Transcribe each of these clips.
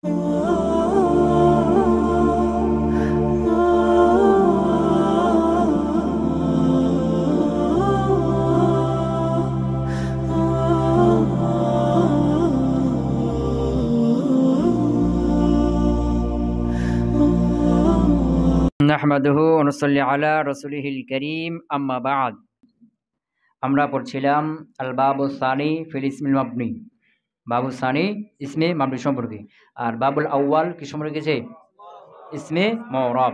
নাহমাদুহু ওয়া নুসাল্লি আলা রাসূলিহিল কারীম আম্মা বা'দ। আমরা পড়ছিলাম আল বাবুস সানি ফিল ইসমিল মাবনি, বাবু সানি ইসমে মাবনি সম্পর্কে। আর বাবুল আউয়াল কি সম্পর্কে গেছে? ইসমে মুরাব,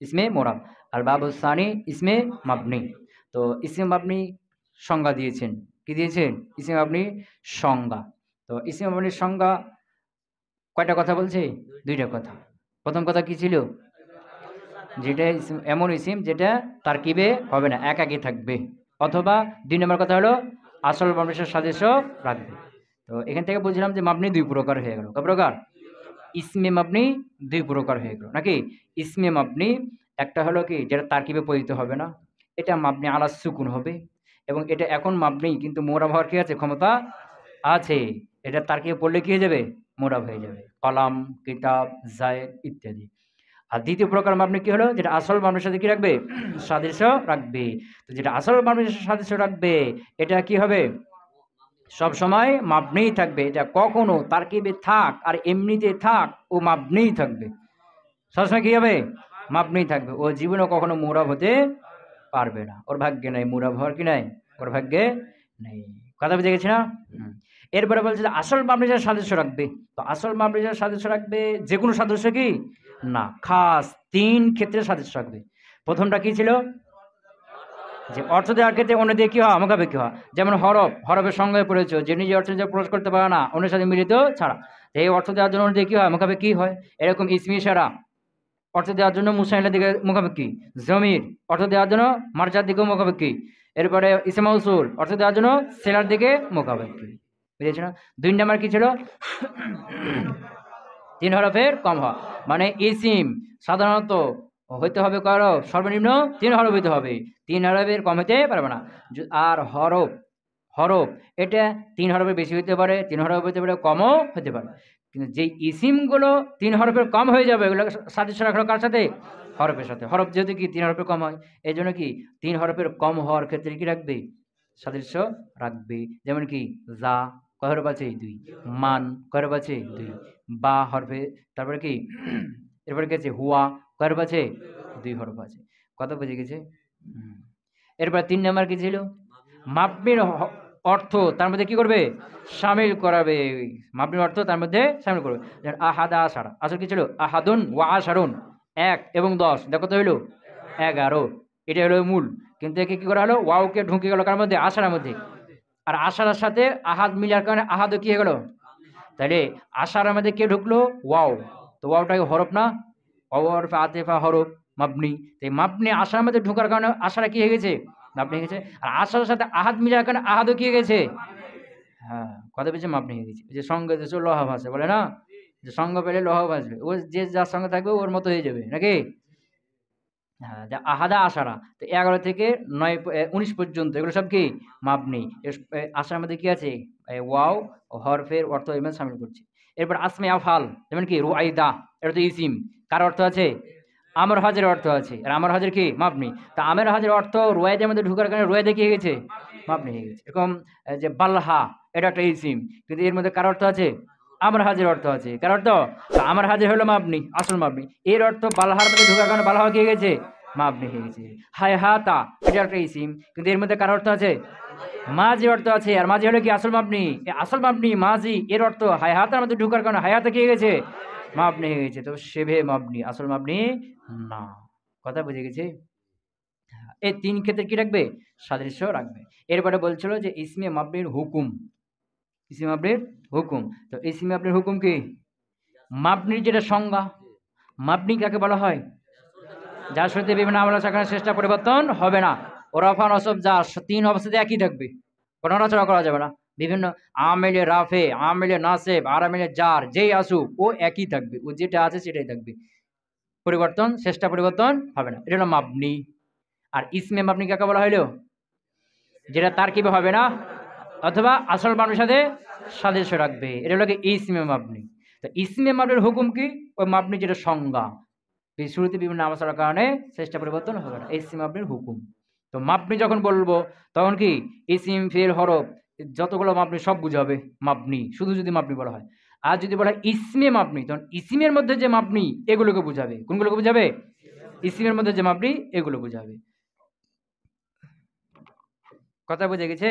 ইসমে মুরাব। আল বাবুস সানি ইসমে মাবনি। তো ইসমে মাবনি সংজ্ঞা দিয়েছেন। কি দিয়েছেন? ইসমে মাবনি সংজ্ঞা। তো ইসমে মাবনির সংজ্ঞা কয়টা কথা বলছে? দুইটা কথা। প্রথম কথা কি ছিল? যেটা এমন ইসিম যেটা তারকিবে হবে না, একাকী থাকবে। অথবা দুই নম্বর কথা হলো আসল মাবনির সাদৃশ্য রাখবে। তো এখান থেকে বুঝলাম যে মাবনি দুই প্রকার হয়ে গেল। কয় প্রকার? ইসমে মাবনি দুই প্রকার হয়ে গেল নাকি? ইসমে মাবনি একটা হলো কি যেটা তারকিবে পরিণত হবে না, এটা মাবনি আলা সুকুন হবে। এবং এটা এখন মাবনি কিন্তু মোরাব হওয়ার কি আছে? ক্ষমতা আছে। এটা তারকিবে পড়লে কি হয়ে যাবে? মোরাব হয়ে যাবে। কলাম, কিতাব, জায়েদ ইত্যাদি। আর দ্বিতীয় প্রকার মাবনি কি হলো? যেটা আসল মাবনির সাথে কি রাখবে? সাদৃশ্য রাখবে। তো যেটা আসল মাবনির সাথে সাদৃশ্য রাখবে এটা কি হবে? সব সময় মাবনিই থাকবে। এটা কখনো তারকিবে থাক আর এমনিতে থাক ও মাবনিই থাকবে। সবসময় কি হবে? মাবনিই থাকবে। ও জীবনে কখনো মুরাব হতে পারবে না। ওর ভাগ্যে নাই মুরাব হওয়ার, কি নাই? ওর ভাগ্যে নেই। কথা বুঝে গেছি না? এরপরে বলছে যে আসল মাবনির সাথে সাদৃশ্য রাখবে। তো আসল মাবনির সাথে সাদৃশ্য রাখবে যে কোনো সাদৃশ্য কি না, খাস তিন ক্ষেত্রে সাদৃশ্য রাখবে। প্রথমটা কি ছিল? যে অর্থ দেওয়ার ক্ষেত্রে অন্য দিয়ে কি হয়? মুখাপেক্ষি হয়। যেমন হরফ, হরফের সংজ্ঞায় পড়েছো যে নিজে অর্থ দিয়ে প্রকাশ করতে পারে না অন্যের সাথে মিলিত ছাড়া। এই অর্থ দেওয়ার জন্য অন্য দিয়ে কি হয়? মুখাপেক্ষি হয়। এরকম ইসমি ইশারা অর্থ দেওয়ার জন্য মুসাইলের দিকে মুখাপেক্ষি। জমির অর্থ দেওয়ার জন্য মার্জার দিকেও মুখাপেক্ষি। এরপরে ইসম মাউসুল অর্থ দেওয়ার জন্য সেলার দিকে মুখাপেক্ষি। বুঝেছ না? দুই নাম্বার কি ছিল? তিন হরফের কম হওয়া। মানে ইসিম সাধারণত হইতে হবে কারো সর্বনিম্ন তিন হরফ হইতে হবে, তিন হরফের কম হইতে পারবে না। আর হরফ, হরফ এটা তিন হরফের বেশি হইতে পারে, তিন হরফ হইতে পারে, কমও হতে পারে। কিন্তু যেই ইসিমগুলো তিন হরফের কম হয়ে যাবে এগুলো সাদৃশ্য রাখলো কার সাথে? হরফের সাথে। হরফ যেহেতু কি তিন হরফের কম হয়, এই জন্য কি তিন হরফের কম হওয়ার ক্ষেত্রে কি রাখবে? সাদৃশ্য রাখবে। যেমন কি যা কয় হরফ আছে? দুই। মান কয় হরফ আছে? দুই। বা হরফে তারপরে কি এরপরে কি আছে? হুয়া কয় হরফ আছে? দুই হরফ আছে। কথা বুঝে গেছে? এরপর তিন নাম্বার কি ছিল? মাবনির অর্থ তার মধ্যে কি করবে? শামিল করাবে। মাবনির অর্থ তার মধ্যে শামিল করবে। যেমন আহাদা আশারা, আসলে কি ছিল? আহাদুন ওয়া আশারুন, 1 এবং 10, দেখো তো হইলো 11। এটা হলো মূল। কিন্তু একে কি করা হলো? ওয়াওকে ঢুকে গেল কার মধ্যে? আশারার মধ্যে। আর আশারার সাথে আহাদ মিলার কারণে আহাদও কি হয়ে গেল? তাহলে আশারার মধ্যে কে ঢুকলো? ওয়াও। তো ওয়াওটা হরফ না? ওয়াও হরফ আতিফা হরফ মাবনি। এই মাবনি আশার মধ্যে ঢোকার কারণে আশারা কি হয়ে গেছে? মাবনি হয়ে গেছে। আর আশার সাথে আহাদ মিলার কারণে আহাদও কি হয়ে গেছে? হ্যাঁ, কথা বলছে মাবনি হয়ে গেছে। যে সঙ্গে যে লোহা ভাসে বলে না, যে সঙ্গ পেলে লোহা ভাসবে। ও যে যার সঙ্গে থাকবে ওর মতো হয়ে যাবে নাকি? হ্যাঁ, যে আহাদা আশারা। তো 11 থেকে 19 পর্যন্ত এগুলো সব কি? মাবনি। আশার মধ্যে কি আছে? ওয়াও হরফের অর্থ এর মধ্যে শামিল করছে। এরপর আসমে আফআল, যেমন কি রুআইদা, এটা তো ইসিম। কার অর্থ আছে? আমর হাজের অর্থ আছে। আর আমর হাজের কি? মাবনি। তা আমের হাজের অর্থ রুয়াইদের মধ্যে ঢোকার কারণে রুয়াইদা কি হয়ে গেছে? মাবনি হয়ে গেছে। এরকম যে বালহা, এটা একটা ইসিম, কিন্তু এর মধ্যে কার অর্থ আছে? আমার হাজের অর্থ আছে। কার অর্থ? আমার হাজের হলো মাবনি, আসল মাবনি। এর অর্থ বালহার মধ্যে ঢোকার কারণে বালহা কি হয়ে গেছে? মাবনি হয়ে গেছে। হায়হাতা, এটা একটা ইসিম, কিন্তু এর মধ্যে কার অর্থ আছে? মাঝি অর্থ আছে। আর মাঝি হলো কি? আসল মাবনি। আসল মাবনি মাঝি, এর অর্থ হায়হাতার মধ্যে ঢোকার কারণে হায়াতা কি হয়ে গেছে? মাবনি হয়ে গেছে। তো শেবে মাবনি, আসল মাবনি না। কথা বুঝে গেছে? এই তিন ক্ষেত্রে কি রাখবে? সাদৃশ্য রাখবে। এরপরে বলছিল যে ইসমে মাবনির হুকুম। ইসমে মাবনির হুকুম। তো ইসমে মাবনির হুকুম কি? মাবনির যেটা সংজ্ঞা, মাবনি কাকে বলা হয়? যার সাথে বিভিন্ন আমল সাকার চেষ্টা পরিবর্তন হবে না। ওরাফা নসব যা তিন অবস্থাতে একই থাকবে, কোনো নড়াচড়া করা যাবে না। বিভিন্ন আমেলে রাফে, আমেলে নাসেব, আরামেলে জার যেই আসুক ও একই থাকবে, ও যেটা আছে সেটাই থাকবে, পরিবর্তন চেষ্টা পরিবর্তন হবে না। এটা হলো মাবনি। আর ইসমে মাবনি কাকে বলা হইলো? যেটা তারকিবে হবে না অথবা আসল মাবনির সাথে সাদৃশ্য রাখবে, এটা হলো ইসমে মাবনি। তো ইসমে মাবনির হুকুম কি? ওই মাবনি যেটা সংজ্ঞা, শুরুতে বিভিন্ন নাম আসার কারণে চেষ্টা পরিবর্তন হবে না, ইসম মাবনির হুকুম। তো মাবনি যখন বলবো তখন কি ইসিম ফেল হরফ যতগুলো মাবনি সব বুঝাবে মাবনি, শুধু যদি মাবনি বলা হয়। আর যদি বলা হয় ইসমে মাবনি, তখন ইসিমের মধ্যে যে মাবনি এগুলোকে বুঝাবে। কোনগুলোকে বুঝাবে? ইসিমের মধ্যে যে মাবনি এগুলো বুঝাবে। কথা বুঝে গেছে?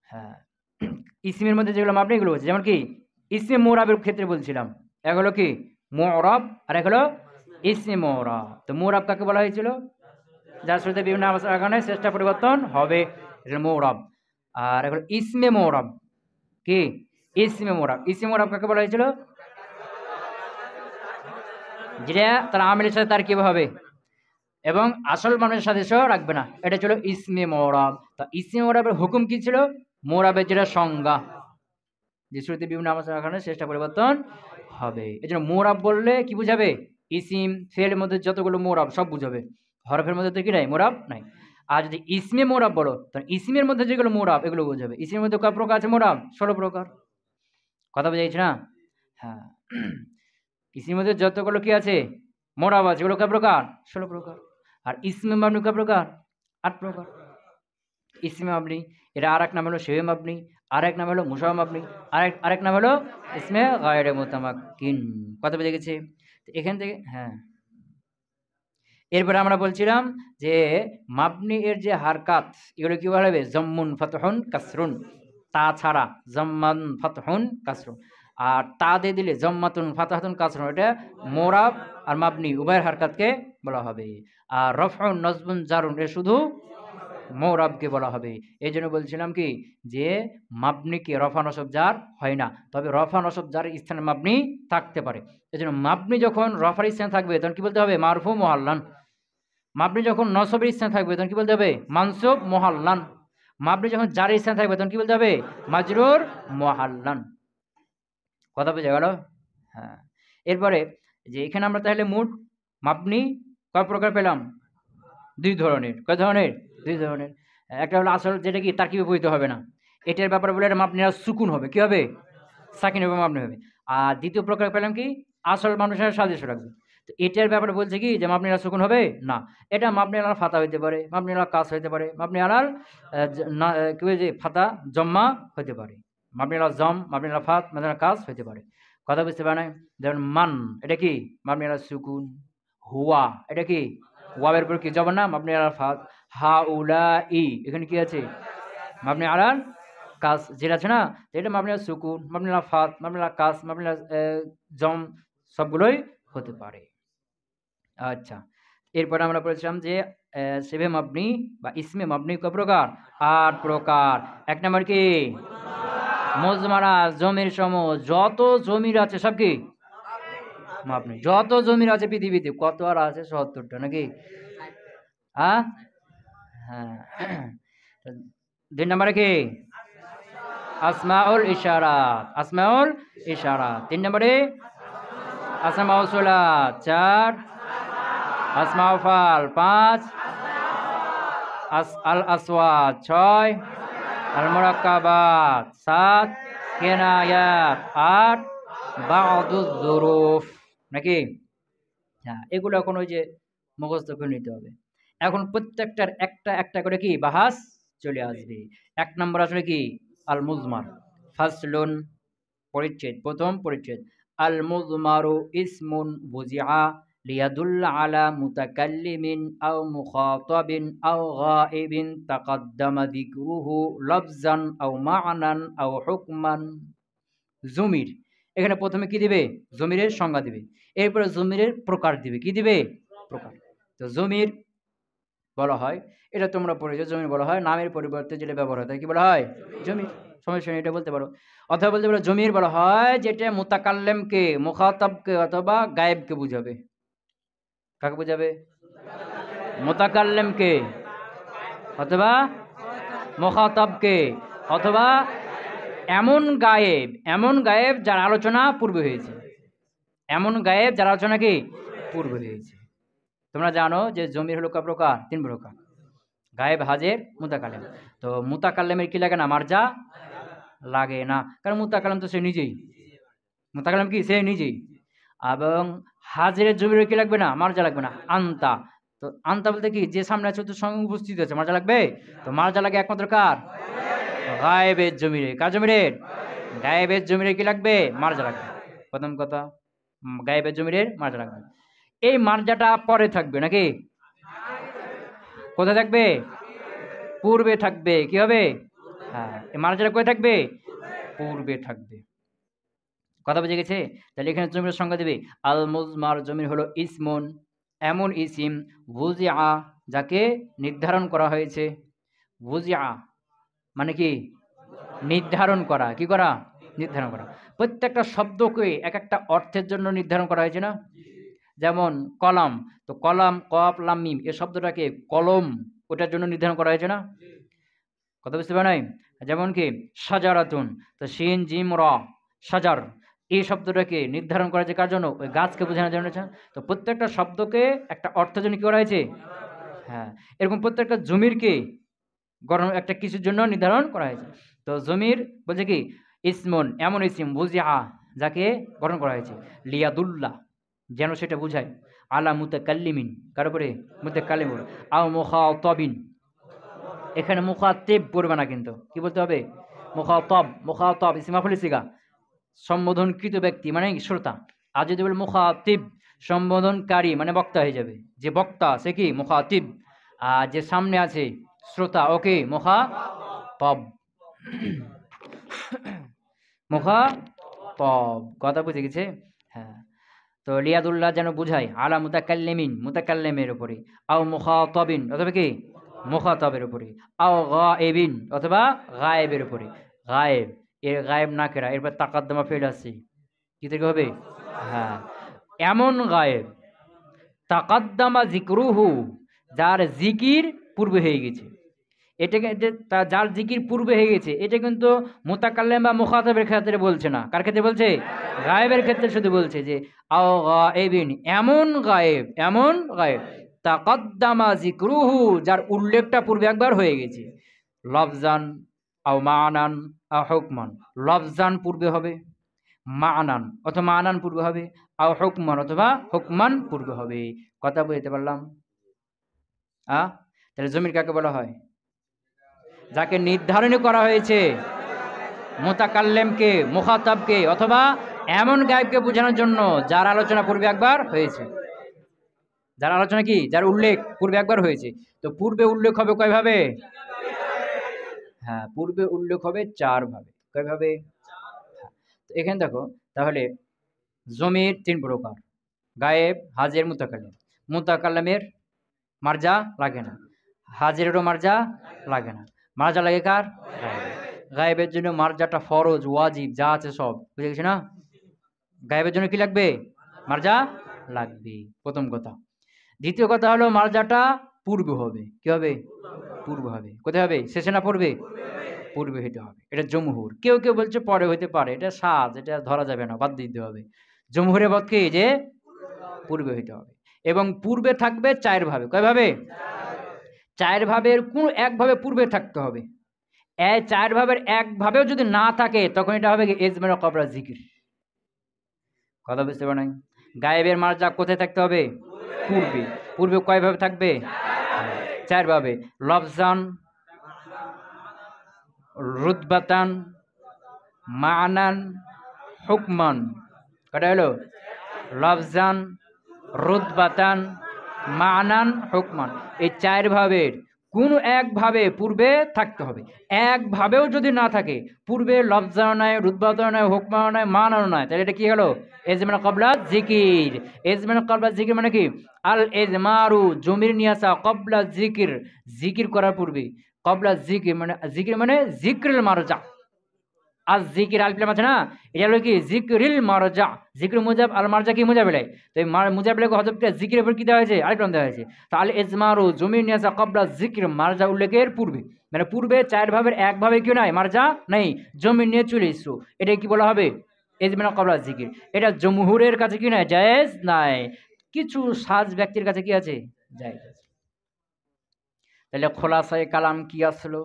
হ্যাঁ, ইসিমের মধ্যে যেগুলো মাবনি এগুলো বুঝে। যেমন কি ইসমে মোরাবের ক্ষেত্রে বলছিলাম, এক হলো কি মোরাব আর এক হলো ইসমে মোরাব। তো মোরাব কাকে বলা হয়েছিল? যার শুরুতে বিভিন্ন আবাসের কারণে চেষ্টা পরিবর্তন হবে, এটা মোরাব। আর এখন ইসমে মোরাব কি? ইসমে মোরাব। ইসমে মোরাব কাকে বলা হয়েছিল? যেটা তার আমিলের সাথে তার কি হবে এবং আসল মানুষের সাথে সেও রাখবে না, এটা ছিল ইসমে মোরাব। তা ইসমে মোরাবের হুকুম কি ছিল? মোরাবের যেটা সংজ্ঞা, যে শুরুতে বিভিন্ন আবাসের কারণে চেষ্টা পরিবর্তন হবে। এই জন্য মোরাব বললে কি বুঝাবে? ইসিম ফেলের মধ্যে যতগুলো মোরাব সব বুঝাবে, হরফের মধ্যে তো কি নাই? মোরাব নাই। আর যদি ইসমে মোরাব বলো, তখন ইসিমের মধ্যে যেগুলো মোরাব এগুলো বোঝাবে। ইসিমের মধ্যে কয় প্রকার আছে মোরাব? 16 প্রকার। কথা বোঝা যাচ্ছে না? হ্যাঁ, ইসিমের মধ্যে যতগুলো কি আছে মোরাব আছে এগুলো কয় প্রকার? 16 প্রকার। আর ইসমে মাবনি কয় প্রকার? 8 প্রকার। ইসমে মাবনি এটা আর এক নাম হলো শেবে মাবনি, আর এক নাম হলো মুশাব্বাহ মাবনি, আরেক নাম হলো ইসমে গায়রে মুতামাক্কিন। কথা বুঝে গেছে? এখান থেকে হ্যাঁ, এরপরে আমরা বলছিলাম যে মাবনি এর যে হারকাত এগুলো কি বলা হবে? জম্মুন ফাতহুন কাসরুন। তা ছাড়া জম্মান ফাতহুন কাসরুন, আর তা দিয়ে দিলে জম্মাতুন ফাতাহাতুন কাসরুন, এটা মোরাব আর মাবনি উভয়ের হারকাতকে বলা হবে। আর রফউন নজবুন জারুন এ শুধু মোরাবকে বলা হবে। এই জন্য বলছিলাম কি যে মাবনিকে রফা নসব জার হয় না, তবে রফা নসব জারের স্থানে মাবনি থাকতে পারে। এই জন্য মাবনি যখন রফার স্থানে থাকবে তখন কি বলতে হবে? মারফু মুহাল্লান। মাবনি যখন নসবের স্থানে থাকবে তখন কি বলতে হবে? মানসুব মুহাল্লান। মাবনি যখন জারের স্থানে থাকবে তখন কি বলতে হবে? মাজরুর মুহাল্লান। কথা বুঝে গেল? হ্যাঁ, এরপরে যে এখানে আমরা তাহলে মোট মাবনি কয় প্রকার পেলাম? 2 ধরনের। কয় ধরনের? 2 ধরনের। একটা হলো আসল, যেটা কি তারকিবে পরিহিত হবে না, এটার ব্যাপারে বলে এটা মাবনিরা সুকুন হবে। কি হবে? সাকিন হবে, মাবনি হবে। আর দ্বিতীয় প্রকার পেলাম কি আসল মানুষের সাদৃশ্য রাখবে। তো এটার ব্যাপারে বলছে কি যে মাবনিরা সুকুন হবে না, এটা মাবনি আলাল ফাতা হইতে পারে, মাবনি আলাল কাস হইতে পারে, মাবনি আলাল কি বলে যে ফাতা জম্মা হইতে পারে, মাবনি আলাল জম, মাবনি আলাল ফাত, মাবনি আলাল কাস হইতে পারে। কথা বুঝতে পারে না? যেমন মান এটা কি মাবনি আলাল সুকুন। হুয়া এটা কি ওয়াবের উপর কি জবর না, মাবনি আলাল ফাত। হাউলাই এখানে কি আছে? মাবনি আলাল কাস। যেটা আছে না এটা মাবনি আলাল সুকুন, মাবনি আলাল ফাত, মাবনি আলাল কাস, মাবনি আলাল জম সবগুলোই হতে পারে। আচ্ছা, এরপরে আমরা বলেছিলাম যে সেবে মাবনি বা ইসমে মাবনি কয় প্রকার? 8 প্রকার। এক নম্বর কি মুজমারা, জমির সমূহ, যত জমির আছে সব কি মাবনি। যত জমির আছে পৃথিবীতে কত আর আছে? 70টা নাকি? হ্যাঁ, 2 নম্বরে কি আসমাউল ইশারাত। আসমাউল ইশারাত। 3 নম্বরে আসমা উসুলাত। 4 আসমা ফাল। 5 আল আসওয়াত। 6 আল মুরাক্কাবাত। 7 কিনায়াত। 8 বাউদুজ যুরুফ নাকি? হ্যাঁ, এগুলো এখন ওই যে মুখস্থ করে নিতে হবে। এখন প্রত্যেকটার একটা একটা করে কি বাহাস চলে আসবে। 1 নম্বর আসলে কি আল মুজমার। ফাসলুন পরিচ্ছেদ, প্রথম পরিচ্ছেদ। আল মুজমারু ইসমুন বুজিআ লিয়াদুল্লা আলা মুতাকাল্লিমিন আও মুখাতাবিন আও গায়িবিন তাকাদ্দামা যিকরুহু লফজান আও মা'নান আও হুকমান। জমির এখানে প্রথমে কি দিবে? জমিরের সংজ্ঞা দিবে, এরপরে জমিরের প্রকার দিবে। কি দিবে? প্রকার। তো জমির বলা হয়, এটা তোমরা পড়েছো, জমির বলা হয় নামের পরিবর্তে যেটা ব্যবহার হয় কি বলা হয়? জমির। সমস্যা নেই, এটা বলতে পারো। অথবা বলতে পারো জমির বলা হয় যেটা মুতাকাল্লিমকে, মুখাতাবকে অথবা গায়েবকে বুঝাবে। কাকে বুঝাবে? মুতাকাল্লিমকে অথবা মুখাতাবকে, অথবা এমন গায়েব যার আলোচনা পূর্বে হয়েছে। এমন গায়েব যার আলোচনা কি পূর্বে হয়েছে। তোমরা জানো যে জমির হলো কয় প্রকার? 3 প্রকার। গায়েব, হাজের, মুতাকাল্লিম। তো মুতাকাল্লিমের কি লাগে না? মারজা লাগে না, কারণ মুতাকাল্লিম তো সে নিজেই, মুতাকাল্লিম কি সে নিজেই। এবং হাজিরের জমির কি লাগবে না, মার্জা লাগবে না, আন্তা। তো আন্তা বলতে কি যে সামনে আছে তো সঙ্গে উপস্থিত আছে, মার্জা লাগবে। তো মার্জা লাগে একমাত্র কার, গায়েবের জমিরে। কার জমিরের, গায়েবের জমিরে কি লাগবে, মার্জা লাগবে। প্রথম কথা গায়েবের জমিরের মার্জা লাগবে। এই মার্জাটা পরে থাকবে নাকি, কোথায় থাকবে, পূর্বে থাকবে। কি হবে, হ্যাঁ এই মার্জাটা কোথায় থাকবে, পূর্বে থাকবে। কথা বুঝে গেছে। তাহলে এখানে জমির সংজ্ঞা দেবে, আল মুজমার জমির হলো ইসমুন, এমন ইসিম, বুজিআ যাকে নির্ধারণ করা হয়েছে। বুজিআ মানে কি, নির্ধারণ করা। কি করা, নির্ধারণ করা। প্রত্যেকটা শব্দকে এক একটা অর্থের জন্য নির্ধারণ করা হয়েছে না। যেমন কলাম, তো কলাম কফ লাম মিম এই শব্দটাকে কলম ওটার জন্য নির্ধারণ করা হয়েছে না। কথা বুঝতে পারে নাই। যেমন কি সাজারাতুন, তো শিন জিম র, সাজার এই শব্দটাকে নির্ধারণ করা হয়েছে কার জন্য, ওই গাছকে বোঝানোর জন্য। তো প্রত্যেকটা শব্দকে একটা অর্থের জন্য কি করা হয়েছে, হ্যাঁ এরকম প্রত্যেকটা জমিরকে গঠন একটা কিছুর জন্য নির্ধারণ করা হয়েছে। তো জমির বলছে কি ইসমুন, এমন ইসিম, বুজিআ যাকে গঠন করা হয়েছে, লিয়াদুল্লাহ যেন সেটা বুঝায়, আলা মুতাকাল্লিমিন কার উপরে, মুতাকাল্লিম আও মুখাতাবিন। এখানে মুখাতিব পড়বে না, কিন্তু কি বলতে হবে, মুখাতাব। মুখাতাব ইসম মাফউল সিগা, সম্বোধনকৃত ব্যক্তি মানে শ্রোতা। আর যদি বলে মুখাতিব সম্বোধনকারী মানে বক্তা হয়ে যাবে, যে বক্তা সে কি মুখাতিব, আর যে সামনে আছে শ্রোতা ওকে মুখাতাব। মুখাতাব কথা বুঝে গেছে, হ্যাঁ। তো লিয়াদুল্লাহ যেন বুঝায় আলা মুতাকাল্লিমিন মুতাকাল্লিমের উপরে, আও মুখাতাবিন অথবা কি মুখাতাবের উপরে, আও গায়েবিন অথবা গায়েবের উপরে। গায়েব এর গায়েব না কেরা, এরপর তাকাদ্দমা ফেল আছে কি থেকে হবে, হ্যাঁ এমন গায়েব তাকাদ্দামা জিকরুহু যার জিকির পূর্বে হয়ে গেছে। এটাকে যার জিকির পূর্বে হয়ে গেছে এটা কিন্তু মুতাকাল্লিম বা মুখাতাবের ক্ষেত্রে বলছে না। কার ক্ষেত্রে বলছে, গায়েবের ক্ষেত্রে শুধু বলছে যে আও গায়েবিন এমন গায়েব, এমন গায়েব তাকাদ্দামা জিকরুহু যার উল্লেখটা পূর্বে একবার হয়ে গেছে। লফজান আও মানান আও হুকমান, লফজান পূর্বে হবে, মানান অথবা মানান পূর্বে হবে, আও হুকমান অথবা হুকমান পূর্বে হবে। কথা বুঝতে পারলাম। তাহলে জমির কাকে বলা হয়, যাকে নির্ধারণ করা হয়েছে মুতাকাল্লিমকে মুখাতাবকে অথবা এমন গায়েবকে বোঝানোর জন্য যার আলোচনা পূর্বে একবার হয়েছে। যার আলোচনা কি, যার উল্লেখ পূর্বে একবার হয়েছে। তো পূর্বে উল্লেখ হবে কয়ভাবে, হ্যাঁ পূর্বে উল্লেখ হবে 4 ভাবে। কয়ভাবে, তো এখানে দেখো তাহলে জমির 3 প্রকার, গায়েব, হাজির, মুতাকাল্লিম। মুতাকাল্লিমের মার্জা লাগে না, হাজিরেরও মার্জা লাগে না। মার্জা লাগে কার, গায়েবের জন্য মার্জাটা ফরজ ওয়াজিব যা আছে সব বুঝে গেছি না। গায়েবের জন্য কি লাগবে, মার্জা লাগবে, প্রথম কথা। দ্বিতীয় কথা হলো মার্জাটা পূর্বে হবে। কি হবে, পূর্বে হবে। কোথায় হবে, শেষে না পূর্বে, পূর্বে হইতে হবে। এটা জমহুর। কেউ কেউ বলছে পরে হইতে পারে, এটা সাজ, এটা ধরা যাবে না, বাদ দিতে হবে। জমহুরের মত কি যে পূর্বে হইতে হবে। এবং পূর্বে থাকবে 4 ভাবে। কয়ভাবে, 4 ভাবের কোন এক ভাবে পূর্বে থাকতে হবে। এই 4 ভাবের এক ভাবেও যদি না থাকে তখন এটা হবে ইজমার কবরা জিকির। কথা বুঝতে পারেন। গায়েবের মার্জা কোথায় থাকতে হবে, পূর্বে। পূর্বে কয় ভাবে থাকবে, 4 ভাবে। লফজান, রুতবাতান, মানান, হুকমান। কটা হলো, লফজান, রুতবাতান, মানান, হুকমান। এই 4 ভাবের কোন এক ভাবে পূর্বে থাকতে হবে। এক ভাবেও যদি না থাকে, পূর্বে লফজাও নাই, রুতবাতাও নাই, হুকমাও নাই, মানাও নাই, তাহলে এটা কি হলো, ইজমার কবলা জিকির। ইজমার কবলা জিকির মানে কি, আল ইজমারু জমির নিয়াসা কবলা জিকির, জিকির করার পূর্বে। কবলা জিকির মানে, জিকির মানে জিক্রিল মারজা। আর জিকির আলফিলাম আছে না, এটা হলো কি জিকরিল মারজা। জিকির মুজাব আল মারজা কি মুজাবিলাই, তো এই মুজাবিলাই হযফটা জিকিরের উপর কি দেওয়া হয়েছে, আরেকটা দেওয়া হয়েছে। তো আল ইজমারু জমির নিয়াসা কবলা জিকির, মারজা উল্লেখের পূর্বে। মানে পূর্বে 4 ভাবের এক ভাবে কি নাই, মারজা নেই, জমির নিয়ে চলে এসছো, এটা কি বলা হবে, ইজমার কবলা জিকির। এটা জমহুরের কাছে কি নাই, জায়েজ নাই। কিছু সাজ ব্যক্তির কাছে কি আছে, জায়েজ আছে। তাহলে খোলাসায়ে কালাম কি আসলো,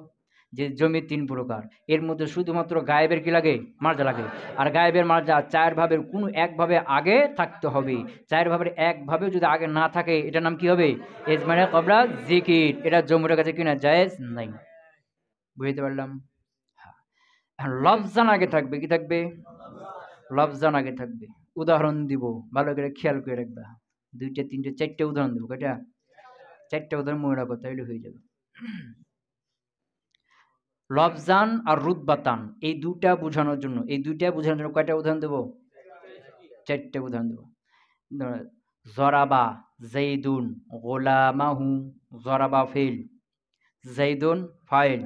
যে জমি 3 প্রকার, এর মধ্যে শুধুমাত্র গায়েবের কি লাগে? মার্জা লাগে। আর গায়েবের মার্জা 4 ভাবের কোনো এক ভাবে আগে থাকতে হবে। 4 ভাবের এক ভাবে যদি আগে না থাকে এটার নাম কি হবে? ইজমারে কবলা জিকির। এটা জমুরের কাছে কিনা জায়েজ নাই। বুঝতে পারলাম? হ্যাঁ, লফজান আগে থাকবে। কি থাকবে? লফজান আগে থাকবে। উদাহরণ দিব, ভালো করে খেয়াল করে রাখবা। 2টা 3টে 4টে উদাহরণ দেবো। কয়টা? 4টে উদাহরণ মনে রাখো, তাইলে হয়ে যাবে। লফজান আর রুতবাতান এই দুটা বোঝানোর জন্য, কয়টা উদাহরণ দেবো? 4টে উদাহরণ দেবো। জরাবা জাইদুন গোলামাহু, জরাবা ফেল, জাইদুন ফাইল,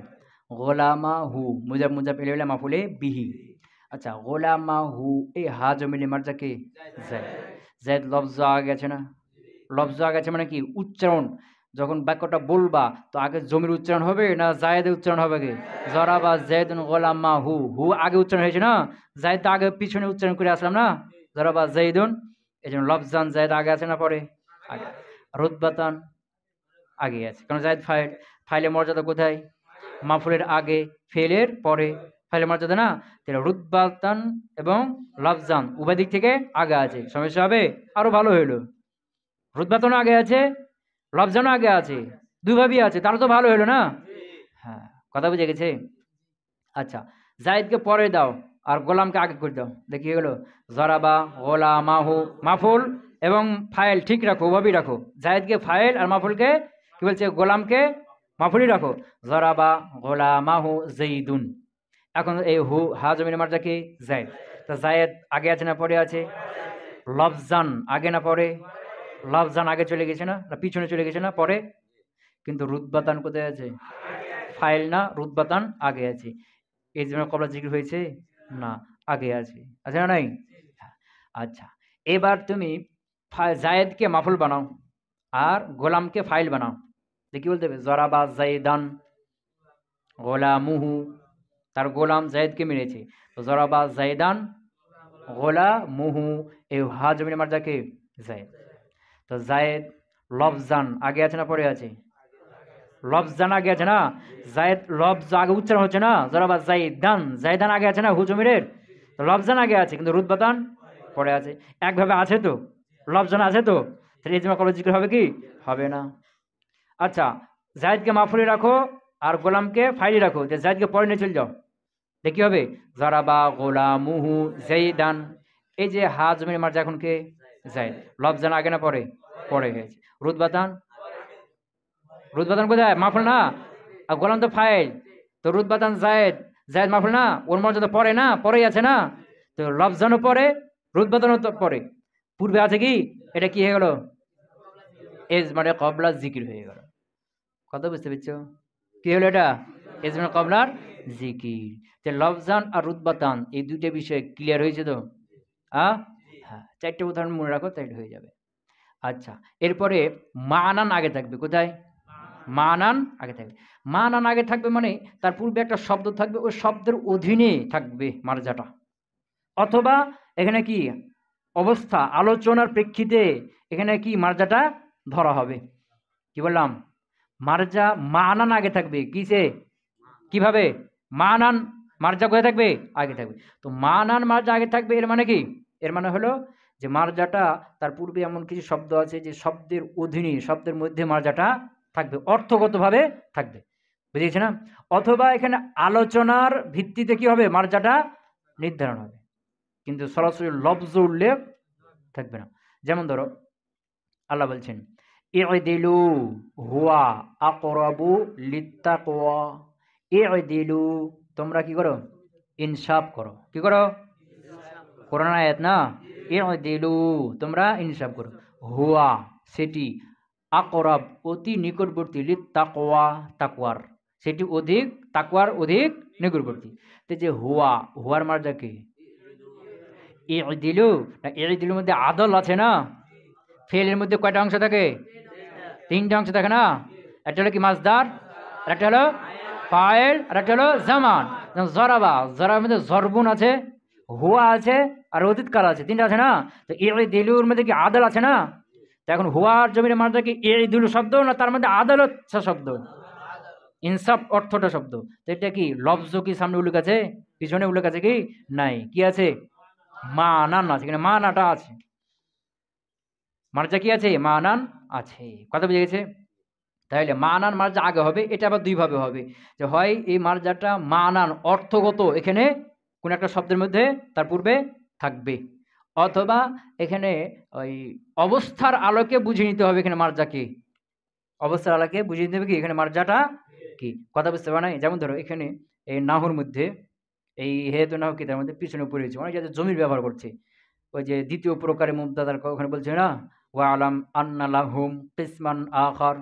গোলামাহু মুজাব মুজাব ইলাইহি মাফুলে বিহি। আচ্ছা, গোলামাহু এই হা জমিলে মার্জাকে জায়দ। জায়দ লফজ আগে গেছে না? লফজ আগে গেছে মানে কি? উচ্চারণ যখন বাক্যটা বলবা তো আগে জমির উচ্চারণ হবে না জায়েদের উচ্চারণ হবে? আগে জরাবা জাইদুন গোলামাহু, হু আগে উচ্চারণ হয়েছে না? জায়দ আগে পিছনে উচ্চারণ করে আসলাম না? জরাবা জাইদুন, এই জন্য লফজান জায়দ আগে আছে না পরে? আগে। রুতবাতান আগে আছে, কারণ জায়দ ফাইল। ফাইলের মর্যাদা কোথায়? মাফুলের আগে, ফেলের পরে। ফাইলের মর্যাদা না? তাহলে রুতবাতান এবং লফজান উভয় দিক থেকে আগে আছে। সমস্যা হবে? আরো ভালো হইল, রুতবাতান আগে আছে, লফজানও আগে আছে, দুইভাবেই আছে, তাহলে তো ভালো হইলো না? হ্যাঁ, কথা বুঝে গেছে? আচ্ছা, জায়েদকে পরে দাও আর গোলামকে আগে করে দাও, দেখি গেল। জরাবা গোলামাহু মাফুল এবং ফাইল ঠিক রাখো, ওভাবেই রাখো। জায়েদকে ফাইল আর মাফুলকে কি বলছে? গোলামকে মাফুলই রাখো। জরাবা গোলামাহু জাইদুন। এখন এই হু হা জমির মার্জা কি? জায়েদ। তো জায়েদ আগে আছে না পরে আছে? লফজান আগে না পরে? লফজান আগে চলে গেছে না পিছনে চলে গেছে না? পরে। কিন্তু রুতবাতান কোথায় আছে? ফাইল না, রুতবাতান আগে আছে। এই জন্য কবলা জিকির হয়েছে না? আগে আছে, আছে না নাই? আচ্ছা, এবার তুমি জায়েদকে মাফুল বানাও আর গোলামকে ফাইল বানাও। দেখি বলতে হবে? জরাবা জাইদান গোলামুহু, তার গোলাম জায়েদকে মেরেছে, তো জরাবা জাইদান গোলামুহু, এই হা জমির মার্জাকে জায়েদ। তো জায়েদ লফজান আগে আছে না পরে আছে? লফজান আগে আছে না? জায়েদ লফজ আগে উচ্চারণ হচ্ছে না? জরাবা জাইদান, জাইদান আগে আছে না হু জমিরের? তো লফজান আগে আছে কিন্তু রুতবাতান পরে আছে। একভাবে আছে তো, লফজান আছে তো, তাহলে ইজমা কবলা জিকির হবে কি? হবে না। আচ্ছা, জায়েদকে মাফুলি রাখো আর গোলামকে ফাইলি রাখো, যে জায়েদকে পরে নিয়ে চলে যাও, দেখি হবে? জরাবা গোলামুহু জাইদান, এই যে হা জমির মার্জা এখন কে? জায়েদ। লফজান আগে না পরে? পরে হয়েছে। রুতবাতান, রুতবাতান কোথায়? মাফুল না, আর গোলাম তো ফাইল, তো রুতবাতান জায়েদ, জায়েদ মাফুল না, ওর মর্যাদা পরে না? পরেই আছে না? তো লফজানও পরে, রুতবাতানও তো পরে। পূর্বে আছে কি? এটা কি হয়ে গেল? ইজমারে কবলা জিকির হয়ে গেল। কথা বুঝতে পারছো? কি হলো এটা? ইজমারে কবলার জিকির। যে লফজান আর রুতবাতান এই দুইটা বিষয় ক্লিয়ার হয়েছে তো? হ্যাঁ, 4টে উদাহরণ মনে রাখো, তাইলে হয়ে যাবে। আচ্ছা, এরপরে মানান আগে থাকবে। কোথায়? মানান আগে থাকবে। মানান আগে থাকবে মানে তার পূর্বে একটা শব্দ থাকবে, ওই শব্দের অধীনে থাকবে মার্জাটা। অথবা এখানে কি অবস্থা, আলোচনার প্রেক্ষিতে এখানে কি মার্জাটা ধরা হবে। কি বললাম? মার্জা মানান আগে থাকবে। কিসে? কিভাবে? মানান মার্জা কোথায় থাকবে? আগে থাকবে। তো মানান মার্জা আগে থাকবে, এর মানে কি? এর মানে হলো যে মার্জাটা তার পূর্বে এমন কিছু শব্দ আছে যে শব্দের অধীনে, শব্দের মধ্যে মার্জাটা থাকবে, অর্থগতভাবে থাকবে। বুঝেছি না? অথবা এখানে আলোচনার ভিত্তিতে কি হবে? মার্জাটা নির্ধারণ হবে, কিন্তু সরাসরি লফজ উল্লেখ থাকবে না। যেমন ধরো আল্লাহ বলছেন ইদিলু হুয়া আকরাবু লিত্তাকওয়া। ইদিলু, তোমরা কি করো? ইনসাফ করো। কি করো? কোরআন আয়াত না? ইদিলু, তোমরা ইনসাফ করো। হুয়া সেটি, আকরাব অতি নিকটবর্তী, লিত্তাকওয়া তাকওয়ার, সেটি অধিক, তাকওয়ার অধিক নিকটবর্তী। তো যে হুয়া, হুয়ার মার্জা কি? ইদিলু না, ইদিলুর মধ্যে আদল আছে না? ফেলের মধ্যে কয়টা অংশ থাকে? 3টে অংশ থাকে না? একটা হলো কি মাসদার, আর একটা হলো ফাইল, আর একটা হলো জামান। জরাবা, জরাবার মধ্যে জরবুন আছে, হুয়া আছে, আর অতীত কাল আছে, 3টা আছে না? তো ইদিলুর মধ্যে কি আদল আছে না? তো এখন হুয়ার জমির মার্জা কি ইদিলু শব্দ না তার মধ্যে আদালত শব্দ? ইনসাফ অর্থটা শব্দ, তো এটা কি লফজ কি সামনে উল্লেখ আছে, পিছনে উল্লেখ আছে কি নাই, কি আছে মানান আছে, এখানে মানাটা আছে, মার্জা কি আছে মানান আছে, কথা বুঝে গেছে। তাইলে মানান মার্জা আগে হবে, এটা আবার দুই ভাবে হবে, যে হয় এই মার্জাটা মানান অর্থগত এখানে কোন একটা শব্দের মধ্যে তার পূর্বে থাকবে, অথবা এখানে ওই অবস্থার আলোকে বুঝে নিতে হবে এখানে মার্জা কি, অবস্থার আলোকে বুঝে নিতে হবে কি এখানে মার্জাটা কি, কথা বুঝতে পারে না। যেমন ধরো এখানে এই নাহুর মধ্যে এই হেতু নাহু কি তার মধ্যে পিছনে পড়েছে, অনেক জায়গায় জমির ব্যবহার করছে, ওই যে দ্বিতীয় প্রকারে মুবতাদার ওখানে বলছে না, ওয়া আলাম আন্না লাহুম কিসমান আখার,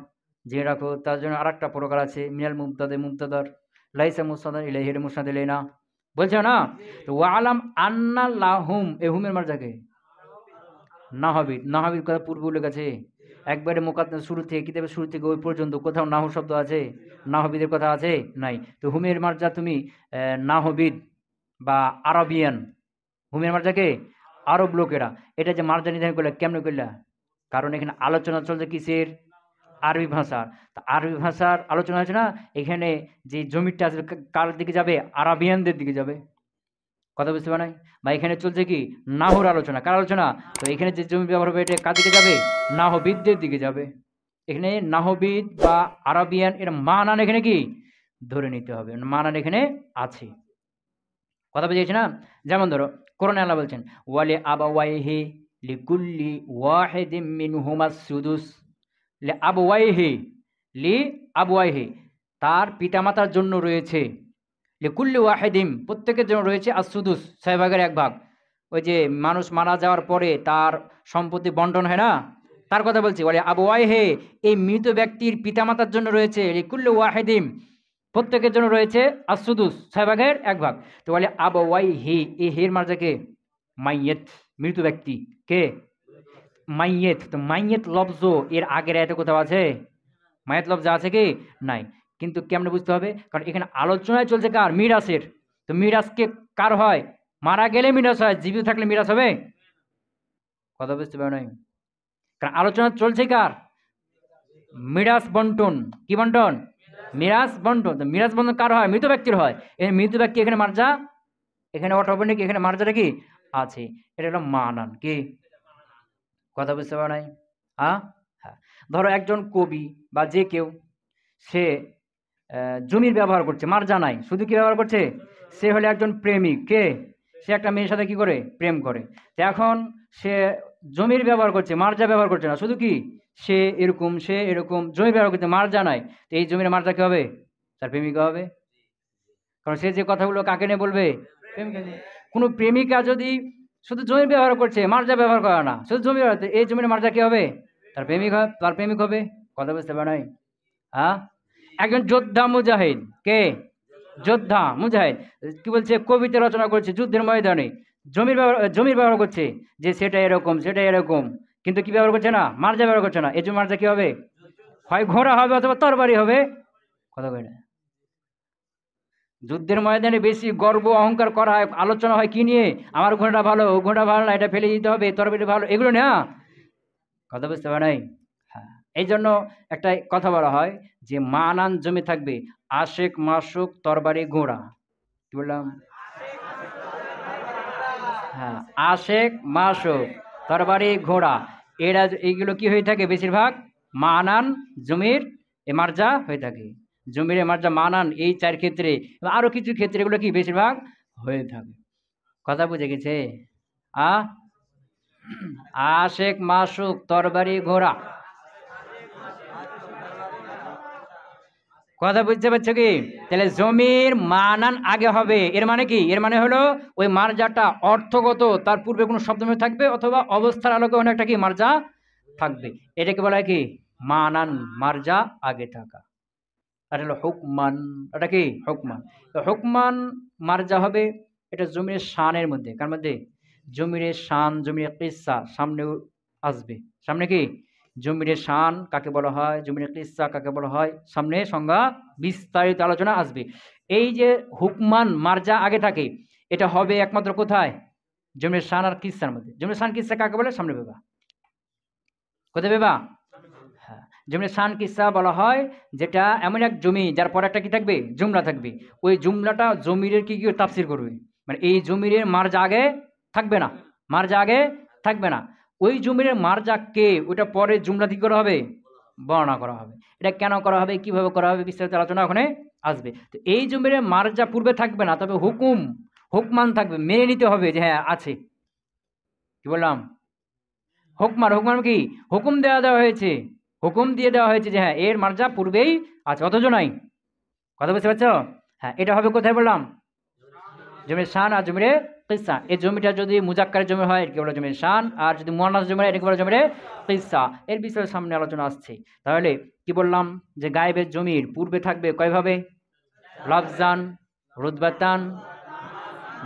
যে রাখো তার জন্য আরেকটা প্রকার আছে মিনাল মুবতাদা মুবতাদার লাইসা মুসনাদান ইলাইহি মুসনাদ ইলাইনা, বলছে না। তো ওয়া আলাম আন্না লাহুম, এই হুমের মার্জাকে নাহবিদ, নাহবিদ কথা পূর্বে উল্লেখ আছে, একবারে মুকাদ্দম শুরু থেকে কিতাবের শুরু থেকে ওই পর্যন্ত কোথাও নাহু শব্দ আছে, নাহবিদের কথা আছে নাই। তো হুমের মার্জা তুমি নাহবিদ বা আরবিয়ান, হুমের মার্জাকে আরব লোকেরা, এটা যে মার্জা নির্ধারণ করলে কেমনে করলা, কারণ এখানে আলোচনা চলছে কিসের, আরবি ভাষার, তা আরবি ভাষার আলোচনা হচ্ছে না, এখানে যে জমিটা আছে কার দিকে যাবে, আরাবিয়ানদের দিকে যাবে, কথা বুঝতে পারে নাই, বা এখানে চলছে কি নাহুর আলোচনা, কার আলোচনা, তো এখানে যে জমি ব্যবহার হবে এটা কার দিকে যাবে, নাহবিদদের দিকে যাবে, এখানে নাহবিদ বা আরাবিয়ান এর মানান এখানে কি ধরে নিতে হবে, মানান এখানে আছে, কথা বুঝেছি না। যেমন ধরো কোরআনে আল্লাহ বলছেন ওয়ালি আবাওয়াইহি লিকুল্লি ওয়াহিদিম মিনহুমাস সুদুস, লি আবাওয়াইহি, লি আবাওয়াইহি তার পিতামাতার জন্য রয়েছে, লিকুল্লি ওয়াহিদিম প্রত্যেকের জন্য রয়েছে আস-সুদুস 6 ভাগের 1 ভাগ, ওই যে মানুষ মারা যাওয়ার পরে তার সম্পত্তি বন্টন হয় না, তার কথা বলছি, ওয়ালি আবাওয়াইহি এই মৃত ব্যক্তির পিতামাতার জন্য রয়েছে, লিকুল্লি ওয়াহিদিম প্রত্যেকের জন্য রয়েছে আসুদুস 6 ভাগের 1 ভাগ, তো বলে আবাওয়াই হি, এই হের মার্জা কে মাইয়েত, মৃত ব্যক্তি কে মাইয়েত, তো মাইয়েত লফজ এর আগের আয়াতে কোথাও আছে, মাইয়েত লফজ আছে কি নাই, কিন্তু কেমনে বুঝতে হবে, কারণ এখানে আলোচনায় চলছে কার, মিরাসের, তো মিরাস কে কার হয়, মারা গেলে মিরাস হয়, জীবিত থাকলে মিরাস হবে, কথা বুঝতে পারো নাই, কারণ আলোচনা চলছে কার, মিরাস বন্টন, কি বন্টন, মিরাজ বন্টন, তো মিরাজ বন্টন কার হয়, মৃত ব্যক্তির হয়, এই মৃত ব্যক্তি এখানে মার্জা, এখানে অটোমেটিক এখানে মার্জাটা কি আছে, এটা হলো মানান কি, কথা বুঝতে পারো নাই, হ্যাঁ হ্যাঁ। ধরো একজন কবি বা যে কেউ সে জমির ব্যবহার করছে, মার্জা নাই, শুধু কি ব্যবহার করছে, সে হলে একজন প্রেমিক, কে সে একটা মেয়ের সাথে কি করে প্রেম করে, তো এখন সে জমির ব্যবহার করছে, মার্জা ব্যবহার করছে না, শুধু কি সে এরকম, সে এরকম জমি ব্যবহার করছে, মার্জা নাই, তো এই জমির মার্জা কি হবে, তার প্রেমিকা হবে, কারণ সে যে কথাগুলো কাকে নিয়ে বলবে, প্রেমিকা নিয়ে। কোনো প্রেমিকা যদি শুধু জমি ব্যবহার করছে, মার্জা ব্যবহার করে না, শুধু জমি ব্যবহার, এই জমির মার্জা কি হবে, তার প্রেমিক হবে, তার প্রেমিক হবে, কথা বুঝতে পারে নাই, হ্যাঁ। একজন যোদ্ধা মুজাহিদ, কে যোদ্ধা মুজাহিদ, কি বলছে কবিতা রচনা করছে যুদ্ধের ময়দানে, জমির ব্যবহার করছে, যে সেটা এরকম সেটা এরকম, কিন্তু কি ব্যবহার করছে না, মার্জা ব্যবহার করছে না, এই জন্য মার্জা কি হবে, হয় ঘোড়া হবে অথবা তরবারি হবে, কথা কয় না। যুদ্ধের ময়দানে বেশি গর্ব অহংকার করা হয়, আলোচনা হয় কি নিয়ে, আমার ঘোড়াটা ভালো, ও ঘোড়া ভালো না, এটা ফেলে দিতে হবে, তরবারি ভালো, এগুলো না, কথা বুঝতে পারে নাই, হ্যাঁ। এই জন্য একটা কথা বলা হয় যে মানান জমি থাকবে, আশেক মাসুক তরবারি ঘোড়া, কি বললাম, হ্যাঁ আশেক মাসুক তরবারি ঘোড়া, এরা এইগুলো কি হয়ে থাকে বেশিরভাগ মানান জমির মার্জা হয়ে থাকে, জমির মার্জা মানান এই 4 ক্ষেত্রে, আরো কিছু ক্ষেত্রে এগুলো কি বেশিরভাগ হয়ে থাকে, কথা বুঝে গেছে, আ আশেক মাসুক তরবারি ঘোড়া, কথা বুঝতে পারছো কি, তাহলে জমির মানান আগে হবে, এর মানে কি, এর মানে হলো ওই মার্জাটা অর্থগত তার পূর্বে কোনো শব্দ থাকবে, অথবা অবস্থার আলোকে অনেকটা কি মার্জা থাকবে, এটাকে বলা হয় কি মানান, মার্জা আগে থাকা, আর হলো হুকমান, এটা কি হুকমান, তো হুকমান মার্জা হবে, এটা জমির শানের মধ্যে, কার মধ্যে, জমির শান, জমির কিসসা সামনে আসবে, সামনে কি জমির শান কাকে বলা হয়, জমির কিসসা কাকে বলা হয়, সামনে সংজ্ঞা বিস্তারিত আলোচনা আসবে, এই যে হুকমান মার্জা আগে থাকে, এটা হবে একমাত্র কোথায়, জমির শান আর কিসসার মধ্যে, জমির শান কিসসা কাকে বলে সামনে পেবা, কোথায় পেবা, হ্যাঁ। জমির শান কিসা বলা হয় যেটা এমন এক জমি যার পরে একটা কি থাকবে, জুমলা থাকবে। ওই জুমলাটা জমিরের কি কি তাফসির করবে, মানে এই জমিরের মার্জা আগে থাকবে না, মার্জা আগে থাকবে না। ওই জমিরের মার্জা কে, ওইটা পরে জুমলা কি করা হবে, বর্ণনা করা হবে। এটা কেন করা হবে, কিভাবে করা হবে, বিস্তারিত আলোচনা ওখানে আসবে। তো এই জমিরের মার্জা পূর্বে থাকবে না, তবে হুকুম হুকমান থাকবে, মেনে নিতে হবে যে হ্যাঁ আছে। কি বললাম, হুকমান, হুকমান কি, হুকুম দেওয়া হয়েছে, হুকুম দিয়ে দেওয়া হয়েছে যে হ্যাঁ এর মার্জা পূর্বেই আছে, অথচ নাই। কথা বুঝতে পারছো? হ্যাঁ, এটা হবে কোথায় বললাম, জমির শান আর জমিরে কিসা। এই জমিটা যদি মুজাক্কারের জমি হয় এটাকে বলে জমির শান, আর যদি মুয়ান্নাস জমি হয় এটাকে বলে জমিরে কিসা। এর বিষয়ে সামনে আলোচনা আসছে। তাহলে কি বললাম যে গায়েবের জমির পূর্বে থাকবে কয়ভাবে, লফজান, রুতবাতান,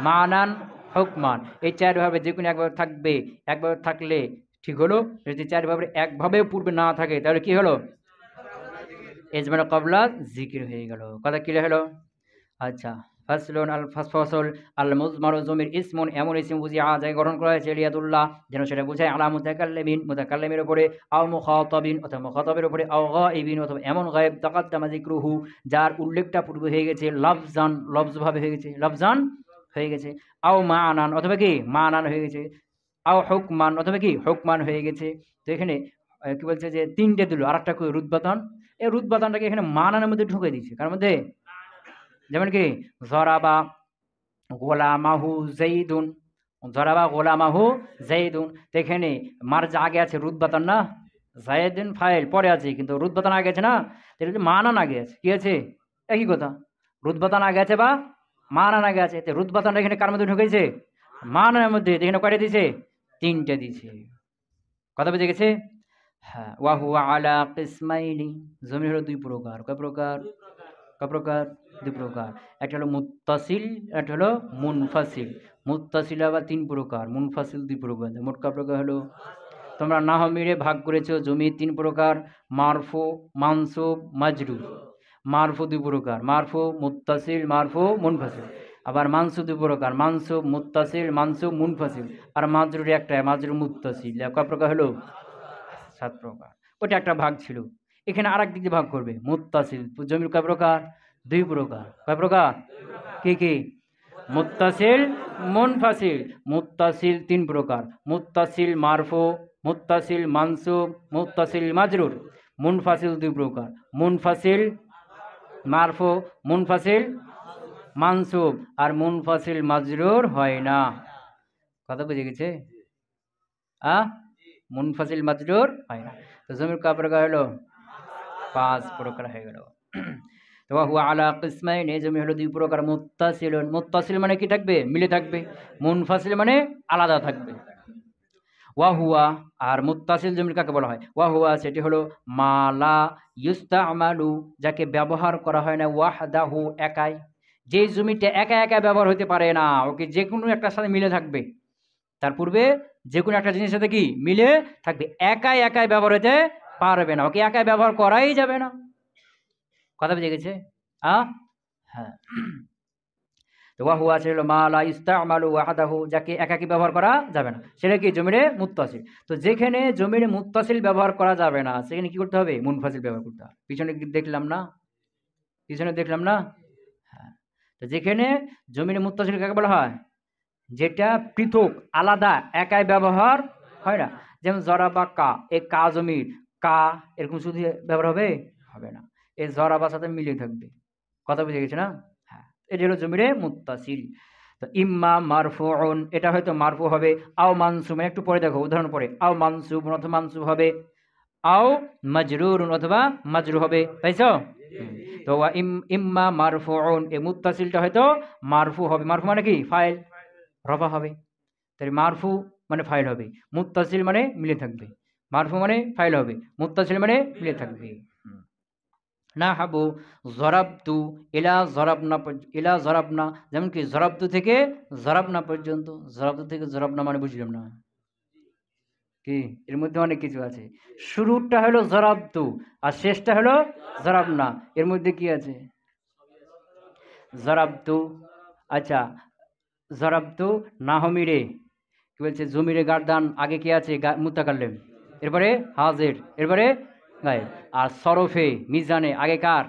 মানান, হুকমান। এই চারভাবে যে কোনো একভাবে থাকবে। একভাবে থাকলে ঠিক হলো, যদি চারভাবে একভাবেও পূর্বে না থাকে তাহলে কি হলো, এজমানে কবলা জিকির হয়ে গেল। কথা ক্লিয়ার হলো? আচ্ছা, ফাসলুন আল ফসল আল মুজমারু জমির ইসমুন, এমন ইসম বুঝিয়ে যায় গ্রহণ করা হয়েছে লিয়াদুল্লাহ, যেন সেটা বোঝায় আলা মুতাকাল্লিমিন, মুতাকাল্লিমের উপরে, আও মুখাতাবিন অথবা মুখাতাবের উপরে, আও গায়বিন অথবা এমন গায়েব তাকাদ্দামা যিকরুহু, যার উল্লেখটা পূর্বে হয়ে গেছে, লফজান লফজভাবে হয়ে গেছে, লফজান হয়ে গেছে, আও মানান অথবা কি মানান হয়ে গেছে, আও হুকমান অথবা কি হুকমান হয়ে গেছে। তো এখানে কি বলছে যে তিনটে দিল, আর একটা রুদবাতন। এই রুদবাতনটাকে এখানে মানানের মধ্যে ঢুকে দিচ্ছে, কার মধ্যে, যেমন কি জরাবা গোলামাহু জাইদুন, জরাবা গোলামাহু জাইদুন। তো এখানে মার্জা আগে আছে রুদবাতান না, জাইদুন ফাইল পরে আছে, কিন্তু রুদবাতান আগে আছে না, এটা মানান আগে আছে, কি আছে, একই কথা, রুদবাতান আগে আছে বা মানান আগে আছে। তো রুদবাতানটা এখানে কার মধ্যে ঢুকেছে, মানানের মধ্যে। এখানে কয়টা দিছে, তিনটে দিছে। কথা বুঝে গেছে? হ্যাঁ, ওয়াহু আলা কিসমাইনি, জমি হলো দুই প্রকার। কয় প্রকার, কয় প্রকার, দুই প্রকার। একটা হলো মুত্তাসিল, একটা হলো মুনফাসিল। মুত্তাসিল আবার তিন প্রকার, মুনফাসিল দুই প্রকার। মোট কয় প্রকার হলো, তোমরা নাহ মিলে ভাগ করেছো জমি তিন প্রকার, মারফু, মানসুব, মাজরুর। মারফু দুই প্রকার, মারফু মুত্তাসিল, মারফু মুনফাসিল। আবার মানসুব দুই প্রকার, মানসুব মুত্তাসিল, মানসুব মুনফাসিল। আর মাজরুর একটাই, মাজরুর মুত্তাসিল। কয় প্রকার হলো, সাত প্রকার। ওটা একটা ভাগ ছিল। এখানে আর এক দিক দিয়ে ভাগ করবে, মুত্তাসিল জমির কয় প্রকার, দুই প্রকার। কয় প্রকার, কি কি, মুত্তাসিল, মুনফাসিল। মুত্তাসিল তিন প্রকার, মুত্তাসিল মারফু, মুত্তাসিল মানসুব, মুত্তাসিল মাজরুর। মুনফাসিল দুই প্রকার, মুনফাসিল মারফু, মুনফাসিল মানসুব। আর মুনফাসিল মাজরুর হয় না। কথা বুঝে গেছে? মুনফাসিল মাজরুর হয় না। তো জমির কয় প্রকার হলো, পাঁচ প্রকার হয়ে গেল। তো হুয়া আলা কিসমাইন, এই জমি হলো দুই প্রকার, মুত্তাসিলুন, মুত্তাসিল মানে কি থাকবে, মিলে থাকবে, মুনফাসিল মানে আলাদা থাকবে। ওয়াহুয়া, আর মুত্তাসিল জমির কাকে বলা হয়, ওয়াহুয়া সেটি হলো মালা ইউস্তামালু, যাকে ব্যবহার করা হয় না, ওয়াহদাহু একাই। যে জমিটা একা একা ব্যবহার হতে পারে না, ওকে যে কোনো একটার সাথে মিলে থাকবে, তার পূর্বে যে কোনো একটা জিনিসের সাথে কি মিলে থাকবে, একাই একাই ব্যবহার হতে পারবে না, ওকে একাই ব্যবহার করাই যাবে না। কথা বুঝে গেছে? হ্যাঁ, তো ওয়াহুয়া ছিল মা লা ইস্তামালু ওয়াহদাহু, যাকে একাকী ব্যবহার করা যাবে না, সেটা কি জমিরে মুত্তাসিল। তো যেখানে জমিরে মুত্তাসিল ব্যবহার করা যাবে না, সেখানে কি করতে হবে, মুনফাসিল ব্যবহার করতে হবে। পিছনে দেখলাম না, পিছনে দেখলাম না। হ্যাঁ, তো যেখানে জমিরে মুত্তাসিল কাকে বলা হয়, যেটা পৃথক আলাদা একাই ব্যবহার হয় না। যেমন জরাবা কা, এই কা জমির কা এরকম শুধু ব্যবহার হবে, হবে না, এই জরাবার সাথে মিলে থাকবে। কথা বুঝে গেছে না? হ্যাঁ, এটা হলো জমিরে মুত্তাসিল। তো ইম্মা মারফুউন, এটা হয়তো মারফু হবে, আও মানসুব, একটু পরে দেখো উদাহরণ পরে, আও মানসুব অথবা মানসুব হবে, আও মাজরুরুন অথবা মাজরুর হবে, পাইছো? তো ইম্মা মারফুউন, এই মুত্তাসিলটা হয়তো মারফু হবে। মারফু মানে কি, ফাইল, রফা হবে। তাই মারফু মানে ফাইল হবে, মুত্তাসিল মানে মিলে থাকবে। মারফু মানে ফাইল হবে, মুত্তাসিল মানে মিলে থাকবে। না হাবু জরাবতু ইলা জরাবনা, ইলা জরাবনা, যেমন কি জরাবতু থেকে জরাবনা পর্যন্ত। জরাবতু থেকে জরাবনা মানে বুঝলাম না কি, এর মধ্যে অনেক কিছু আছে। শুরুটা হলো জরাবতু আর শেষটা হলো জরাবনা, এর মধ্যে কি আছে, জরাবতু। আচ্ছা, জরাবতু নাহমিরে, কি বলছে, জমিরে গার্দান, আগে কি আছে মুতাকাল্লিম, এরপরে হাজির, এরপরে গায়েব। আর সরফে মিজানে আগে কার?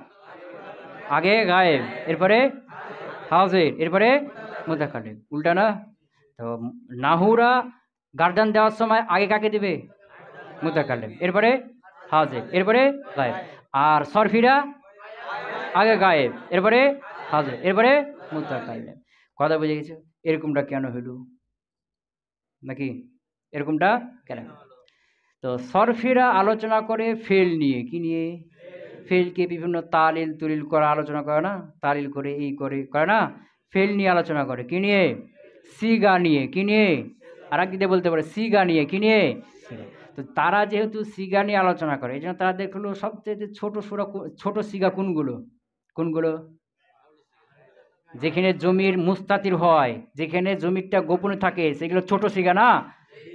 আগে গায়েব, এরপরে হাজির, এরপরে মুতাকাল্লিম। উল্টা না? তো নাহুরা গার্দান দেওয়ার সময় আগে কাকে দিবে? মুতাকাল্লিম, এরপরে হাজির, এরপরে গায়েব। আর সরফিরা আগে গায়েব, এরপরে হাজির, এরপরে মুতাকাল্লিম। কথা বুঝে গেছে? এরকমটা কেন হইল নাকি? এরকমটা কেন? তো সরফিরা আলোচনা করে ফেল নিয়ে, কি নিয়ে? ফেলকে বিভিন্ন তালিল তুলিল করা আলোচনা করে না, তালিল করে এই করে না, ফেল নিয়ে আলোচনা করে, কি নিয়ে? সিগা নিয়ে। কি নিয়ে? আর একদিকে বলতে পারে সিগা নিয়ে, কি নিয়ে? তো তারা যেহেতু সিগা নিয়ে আলোচনা করে, এই জন্য তারা দেখলো সবচেয়ে ছোট সিগা কোনগুলো? কোনগুলো? যেখানে জমির মুস্তাতির হয়, যেখানে জমিটা গোপনে থাকে, সেগুলো ছোট সিগা না?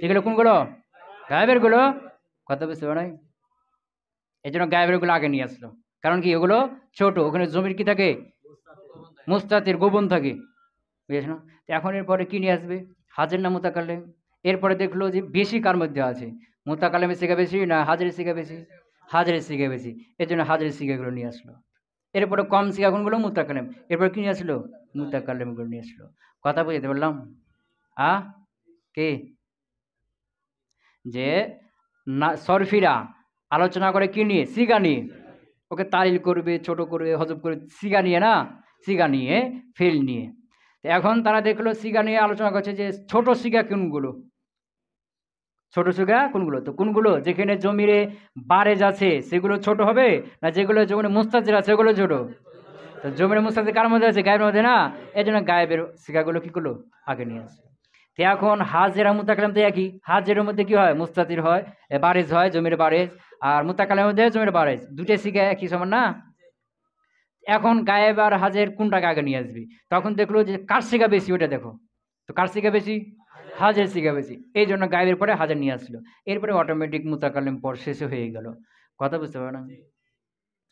যেগুলো কোনগুলো? গায়েবের গুলো। কথা বুঝতে পারো? এই জন্য গায়েবের গুলো আগে নিয়ে আসলো, কারণ কি? ওগুলো ছোট, ওখানে জমির কি থাকে? মুস্তাতির, গোপন থাকে, বুঝেছ না? এখন এরপরে কি নিয়ে আসবে? হাজের না মুতাকাল্লিম? এরপরে দেখলো যে বেশি কার মধ্যে আছে, মুতাকাল্লিমের সিগা বেশি না হাজের সিগা বেশি? হাজের সিগা বেশি, এর জন্য হাজের সিগাগুলো নিয়ে আসলো। এরপরে কম সিগা কোনগুলো? মুতাকাল্লিম। এরপর কি নিয়ে আসলো? মুতাকাল্লিম গুলো নিয়ে আসলো। কথা বুঝতে পারলাম? কে? যে না, সরফিরা আলোচনা করে কি নিয়ে? সিগা নিয়ে। ওকে তালিল করবে, ছোট করবে, হজব করবে, সিগা নিয়ে না? সিগা নিয়ে, ফেল নিয়ে। এখন তারা দেখলো সিগা নিয়ে আলোচনা করছে যে ছোট সিগা কোনগুলো? ছোট সিগা কোনগুলো? তো কোনগুলো? যেখানে জমিরে বারেজ আছে সেগুলো ছোট হবে, না যেগুলো জমিনে মুস্তাজির আছে সেগুলো ছোট? তো জমির মুস্তাজির কার মধ্যে আছে? গায়েবের মধ্যে না? এই জন্য গায়েবের সিগাগুলো কি করলো? আগে নিয়ে আসে। তো এখন হাজেরা মুতাকাল্লিম তো একই। হাজের মধ্যে কি হয়? মুস্তাতির হয়, বারেজ হয়, জমির বারেজ। আর মুতাকাল্লিমের মধ্যে জমির বারেজ, দুটো সিগা একই সমান না? এখন গায়েব আর হাজের কোনটাকে আগে নিয়ে আসবি? তখন দেখলো যে কার সিগা বেশি, ওটা দেখো। তো কার সিগা বেশি? হাজের সিগা বেশি, এই জন্য গায়েবের পরে হাজার নিয়ে আসলো। এরপরে অটোমেটিক মুতাকাল্লিম পর শেষে হয়ে গেল। কথা বুঝতে পারো না?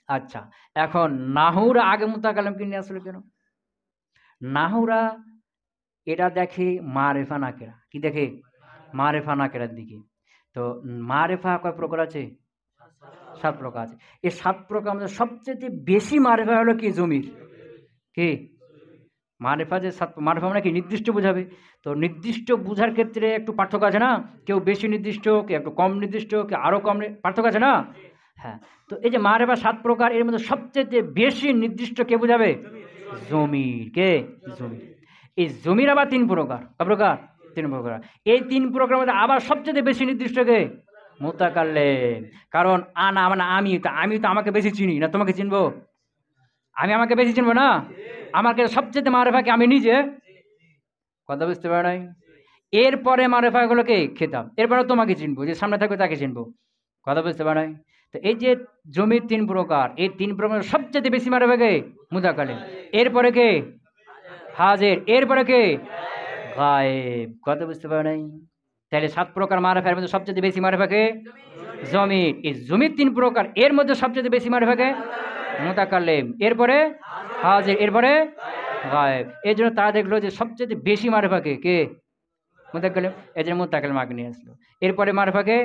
আচ্ছা, এখন নাহুরা আগে মুতাকাল্লিম কি নিয়ে আসলো কেন? নাহুরা এটা দেখে মারেফা নাকেরা, কি দেখে? মারেফা নাকেরার দিকে। তো মারেফা কয় প্রকার আছে? 7 প্রকার আছে। এই 7 প্রকার মধ্যে সবচেয়ে বেশি মারেফা হলো কি? জমির। কি মারেফা? যে মারেফা মানে কি? নির্দিষ্ট বোঝাবে। তো নির্দিষ্ট বোঝার ক্ষেত্রে একটু পার্থক্য আছে না? কেউ বেশি নির্দিষ্ট, কেউ একটু কম নির্দিষ্ট, কেউ আরও কম, পার্থক্য আছে না? হ্যাঁ। তো এই যে মারেফা 7 প্রকার, এর মধ্যে সবচেয়ে বেশি নির্দিষ্ট কে বোঝাবে? জমির। কে? জমির। এই জমির আবার 3 প্রকার। কয় প্রকার? 3 প্রকার। এই 3 প্রকারের মধ্যে আবার সবচেয়ে বেশি নির্দিষ্ট কে? মুতাকাল্লিম। কারণ আনা মানে আমি তো আমাকে বেশি চিনি না, তোমাকে চিনবো? আমি আমাকে বেশি চিনবো না? আমাকে সবচেয়ে মারেফাকে আমি নিজে। কথা বুঝতে পারো নাই? এরপরে মারেফাগুলোকে খেতাম, এরপরে তোমাকে চিনবো, যে সামনে থাকবে তাকে চিনবো। কথা বুঝতে পারো নাই? তো এই যে জমির 3 প্রকার, এই 3 প্রকার সবচেয়ে বেশি মারেফাকে মুতাকাল্লিম। এরপরে কে? হাজির। এরপরে কে? গায়েব। কথা বুঝতে পারো নাই? তাহলে 7 প্রকার মারেফার মধ্যে সবচেয়ে বেশি মারেফাকে? জমির। এই জমির 3 প্রকার, এর মধ্যে সবচেয়ে বেশি মারেফাকে? মুতাকাল্লিম। এরপরে হাজির, এরপরে গায়েব। এই জন্য তারা দেখলো যে সবচেয়ে বেশি মারেফাকে কে? মুতাকাল্লিম। এই জন্য মুতাকাল্লিম আগে নিয়ে আসলো। এরপরে মারেফাকে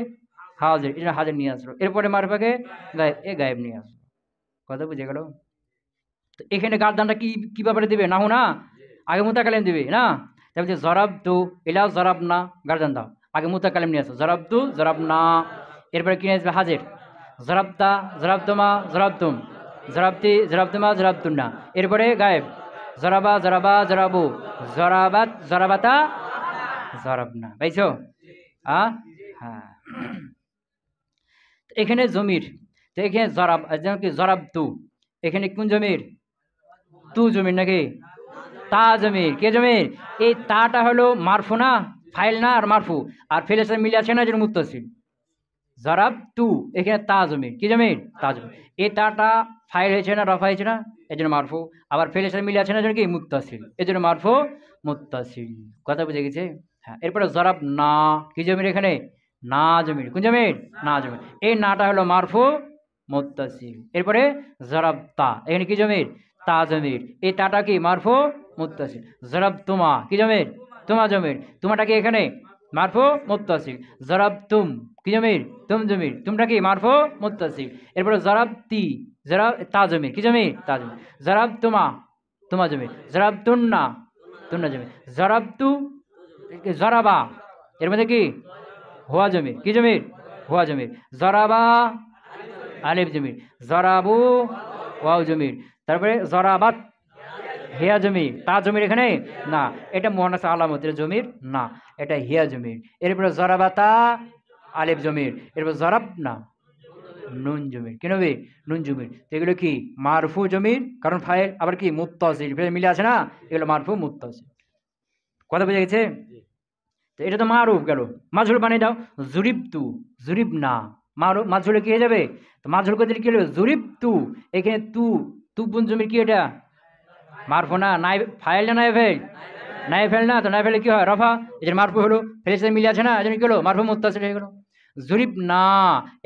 হাজির, এই জন্য হাজির নিয়ে আসলো। এরপরে মারেফাকে গায়েব, গায়েব নিয়ে আসলো। কথা বুঝে গেল? তো এখানে গার্দানটা কি ব্যাপারে দিবে? নাহু না? আগে মুতাকাল্লিম দিবে না? তাই বলছে জরাব তু এলাও জরাব না, গার্দান দাও। আগে মুতাকাল্লিম নিয়ে আসো, জরাব তু জরাব না। এরপরে কি নিয়ে আসবে? হাজির। জরাবতা জরাবতুমা জরাবতুম, জরাবতি জরাবতুমা জরাবতুন্না। এরপরে গায়েব। জরাবা জরাবা জরাবু, জরাবাত জরাবাতা জরাবনা। পাইছো? হ্যাঁ। এখানে জমির। তো এখানে জরাব, যেমন কি জরাব তু, এখানে কোন জমির? তু জমির নাকি? তা জমির। কে জমির? এই তাটা হলো মারফু না? ফাইল না? আর মারফু আর ফেলের সাথে মিলে আছে না, যেন মুত্তাসিল। জরাব তু, এখানে তা জমির। কি জমির? তা জমির। এই তাটা ফাইল হয়েছে না, রফা হয়েছে না, এই জন্য মারফু। আবার ফেলের সাথে মিলে আছে না, যেন কি? মুত্তাসিল, এই জন্য মারফু মুত্তাসিল। কথা বুঝে গেছে? হ্যাঁ। এরপরে জরাব না, কি জমির? এখানে না জমির। কোন জমির? না জমির। এই নাটা হলো মারফু মুত্তাসিল। এরপরে জরাব তা, এখানে কি জমির? তা জমির। এই তাটা কি? মারফু মুত্তাসিল। জরাব তুমা, কি জমির? তুমা জমির। তুমাটা কি এখানে? মারফু মুত্তাসিল। জরাবতুম কি জমির? তুম জমির। তুমটা কি? মারফু মুত্তাসিল। এরপরে জরাবতি, তা জমির কি জমির? তা জমির। জরাবতুমা, তুমা জমির। জরাবতুন্না, তুন্না জমির। জরাবতু, জরাবা, এর মধ্যে কি? হুয়া জমির কি জমির? হুয়া জমির। জরাবা আলিফ জমির। জরাবু ওয়াও জমির। তারপরে জরাবাত হিয়া জমির। তা জমির এখানে না, এটা মুয়ান্নাস আলামতের জমির না, এটা হিয়া জমির। এরপরে জরাবাতা আলিফ জমির। এরপর জরাবনা নুন জমির কি নবী? নুন জমির। তো এগুলো কি? মারফু জমির, কারণ ফাইল আবার কি মুত্তাসিল, মিলে আছে না, এগুলো মারফু মুত্তাসিল। কথা বুঝে গেছে? তো এটা তো মারুফ গেল। মাজহুর বানিয়ে দাও। জুরিবতু, জুরিবনা। মারুফ মাজহুরে কি হয়ে যাবে? তো মাজহুর করতে কি হলো? জুরিবতু। এখানে তু বুন জমির কি এটা? মারফু না, নাই ফাইল না, নাই ফেল, নাই ফেল না, তো নাই ফেলে কি হয়? রফা। এদের মারফু হলো, ফেলের সাথে মিলে আছে না, এজন্য কি হলো? মারফু মুত্তাসিল হয়ে গেল। জুরিব না,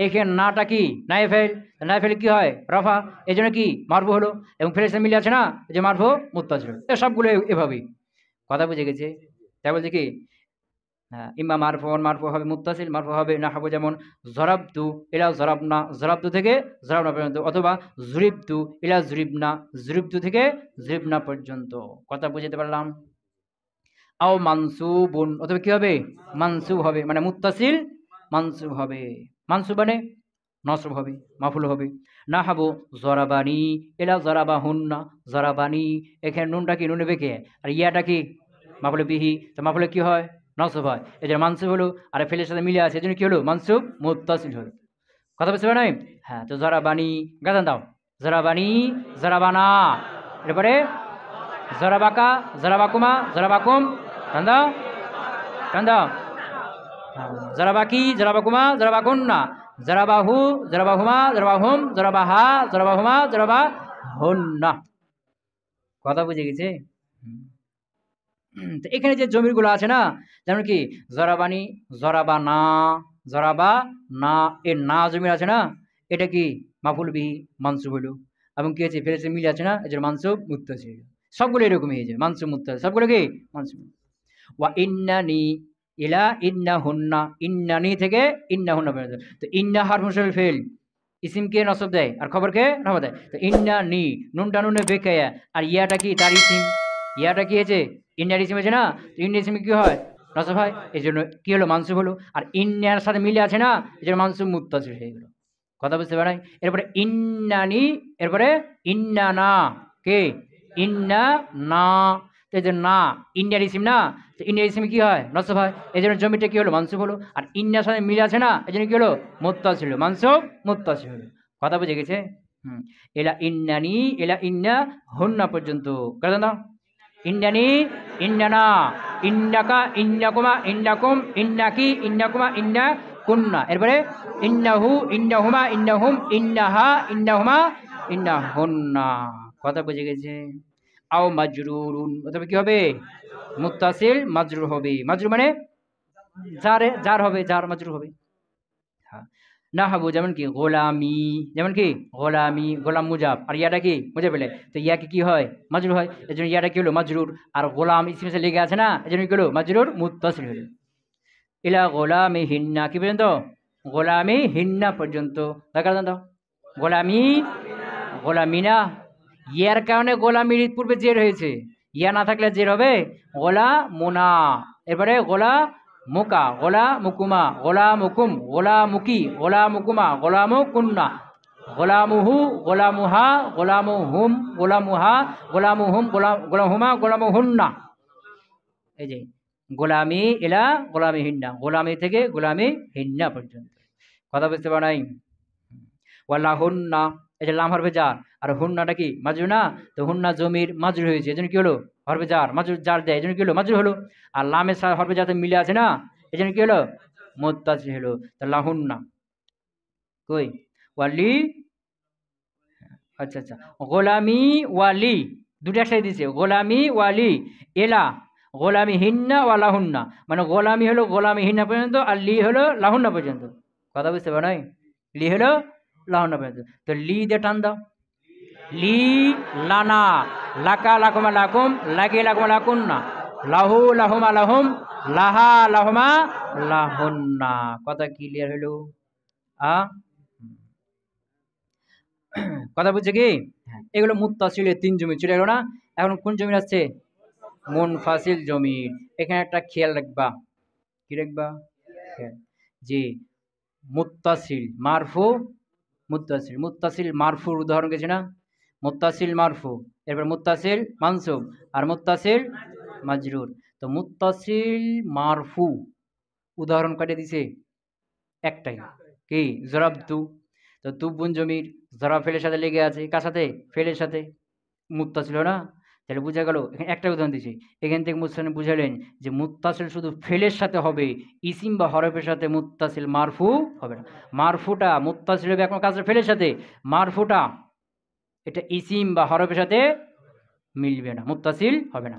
এখানে নাটা কি? নাই ফেল, নাই ফেলে কি হয়? রফা। এই জন্য কি? মারফু হলো, এবং ফেলের সাথে মিলে আছে না, এই যে মারফু মুত্তাসিল। এ সবগুলো এভাবেই। কথা বুঝে গেছে? তাই বলছে কি? হ্যাঁ, ইম্মা মারফু হবে মুত্তাসিল, মারফু হবে নাহবু, যেমন জরাবতু ইলা জরাবনা, জরাবতু থেকে জরাবনা পর্যন্ত, অথবা জুরিবতু ইলা জুরিবনা, জুরিবতু থেকে জুরিবনা পর্যন্ত। কথা বুঝতে পারলাম? আও মানসুবুন, অথবা কি হবে? মানসুব হবে, মানে মুত্তাসিল মানসুব হবে। মানসুব মানে নসব হবে, মাফুল হবে। নাহাবু জরাবানি ইলা জরাবাহুন্না, জরাবানি, এখানে নুনটা কি? নুনে বেঁকে, আর ইয়াটা কি? মাফুলে বিহি। তো মাফুলে কি হয়? নসব হয়, এই যে মানসুব হলো, আর ফেলের সাথে মিলে আছে, এই জন্য কি হলো? মানসুব মুত্তাসিল হলো। কথা বুঝতে পারে নাই? হ্যাঁ, তো জরাবানি গাদান দাও। জরাবানি, জরাবানা, এরপরে জরাবাকা, জরাবাকুমা, জরাবাকুম, টান দাও, টান দাও। জরাবাকি, জরাবাকুমা, জরাবাকুন্না, জরাবাহু, জরাবাহুমা, জরাবাহুম, জরাবাহা, জরাবাহুমা, জরাবাহুন্না। কথা বুঝে গেছে? তো এখানে যে জমিরগুলো আছে না, যেমন কি জরাবানি, জরাবা না, জরাবা না, এর না জমির আছে না, এটা কি? মাফুল বিহি, মানসুব হইল, এবং কি আছে? ফেরেছে মিলে আছে না, এই যে মানসুব মুত্তাসিল। সবগুলো এরকমই হয়েছে, মানসুব মুত্তাসিল, সবগুলো কি? মানসুব। ওয়া ইন্নানি ইলা ইন্নাহুন্না, ইন্নানি থেকে ইন্নাহুন্না পর্যন্ত। তো ইন্না হারফুল ফেল, ইসিমকে নসব দেয়, আর খবরকে নসব দেয়। তো ইন্নানি, নুনটা নুনে বেকায়া, আর ইয়াটা কি? তার ইসিম। ইয়াটা কি হয়েছে? ইন্নার ইসিম হয়েছে না, তো ইন্নার ইসিমে কি হয়? নসব হয়, এই জন্য কি হলো? মানসুব হলো। আর ইন্নার সাথে মিলে আছে না, এই জন্য মানসুব মুত্তাসিল হয়ে গেল। কথা বুঝতে পারাই? এরপরে ইন্নানি, এরপরে ইন্নানা, কে? ইন্না না, এই যে না ইন্ডিয়ার ইসিম না, তো ইন্ডিয়ার ইসিমে কি হয়? নসব হয়, এই জন্য জমিটা কি হলো? মানসুব হলো। আর ইন্নার সাথে মিলে আছে না, এই জন্য কি হলো? মুত্তাসিল হলো, মানসুব মুত্তাসিল হলো। কথা বুঝে গেছে? এলা ইন্নানি, এলা ইন্না হুন্না পর্যন্ত কথা দাও। ইন্নানি, ইন্নানা, ইন্নাকা, ইন্নাকুমা, ইন্নাকুম, ইন্নাকি, ইন্নাকুমা, ইন্না কুন্না, এরপরে ইন্নাহু, ইন্নাহুমা, ইন্নাহুম, ইন্নাহা, ইন্নাহুমা, ইন্নাহুন্না। কথা বুঝে গেছে? আও মাজরুরুন, অথবা কি হবে? মুত্তাসিল মাজরুর হবে। মাজরুর মানে যারে, যার হবে, যার মাজরুর হবে। হ্যাঁ, নাহাবু যেমন কি গোলামি, যেমন কি গোলামি, গোলাম মুজাব, আর ইয়াটা কি? মুজে পেলে, তো ইয়াকে কি হয়? মাজরুর হয়, এই জন্য ইয়াটা কি হলো? মাজরুর। আর গোলাম ইসিম সে লেগে আছে না, এই জন্য কি হলো? মাজরুর মুত্তাসিল হলো। ইলা গোলামি হিন্না কি পর্যন্ত? গোলামি হিন্না পর্যন্ত। দেখা দাও গোলামি, গোলামিনা, ইয়ার কারণে গোলামির পূর্বে জের হয়েছে, ইয়া না থাকলে জের হবে গোলা মুনা। এরপরে গোলা মুকা, গোলা মুকুমা, গোলা মুকুম, গোলা মুকি, গোলা মুকুমা, গোলা মুকুন্না, গোলামুহু, গোলামুহা, গোলামুহুম, গোলামুহা, গোলামুহুম, গোলামহুমা, গোলামুহুন্না। এই যে গোলামি এলা গোলামি হিন্না, গোলামি থেকে গোলামি হিন্না পর্যন্ত। কথা বুঝতে পারা নাই? ওয়ালা হুন্না, এই যে লাম হরফে জার, আর হুন্নাটা কি? মাজরুর না, তো হুন্না জমির মাজরুর হয়েছে, এজন্য কি হলো? হরফে জার, মাজরুর জার দেয়, এজন্য কি হলো? মাজরুর হলো। আর লামের সাথে হরফে জারতে মিলে আছে না, এজন্য কি হলো? মুত্তাসিল হলো। তো লাহুন্না কই? ওয়ালি, আচ্ছা আচ্ছা, গোলামি ওয়ালি, দুটো একসাথে দিছে, গোলামি ওয়ালি এলা গোলামি হিন্না ওয়া লাহুন্না, মানে গোলামি হলো গোলামি হিন্না পর্যন্ত, আর লি হলো লাহুন্না পর্যন্ত। কথা বুঝতে পারো নাই? লি হলো লাহুন্না পর্যন্ত। তো লি দিয়ে টান দাও। লি লানা, লাকা লাকুমা লাকুম, লাগে লাকুমা লাকুন্না, লাহু লাহুমা লাহুম, লাহা লাহুমা লাহুন্না। কথা ক্লিয়ার হলো? আ কথা বুঝছে কি? হ্যাঁ, এগুলো মুত্তাসিলের ৩ জমি চলে গেল না? এখন কোন জমির আসছে? মুনফাসিল জমির। এখানে একটা খেয়াল রাখবা। কি রাখবা? খেয়াল। জি, মুত্তাসিল মারফু, মুত্তাসিল। মুত্তাসিল মারফুর উদাহরণ গেছে না? মুত্তাসিল মারফু, এরপর মুত্তাসিল মানসুব, আর মুত্তাসিল মাজরুর। তো মুত্তাসিল মারফু উদাহরণ কয়টা দিছে? একটাই। কি? জরাবতু। তো তু বুন জমির জরা ফেলের সাথে লেগে আছে। কার সাথে? ফেলের সাথে। মুত্তাসিল না? তাহলে বুঝা গেল। এখানে একটা উদাহরণ দিছি। এখান থেকে মুসলিম বুঝালেন যে মুত্তাসিল শুধু ফেলের সাথে হবে, ইসিম বা হরফের সাথে মুত্তাসিল মারফু হবে না। মারফুটা মুত্তাসিল হবে এখন কাজের ফেলের সাথে, মারফুটা এটা ইসিম বা হরফের সাথে মিলবে না, মুত্তাসিল হবে না।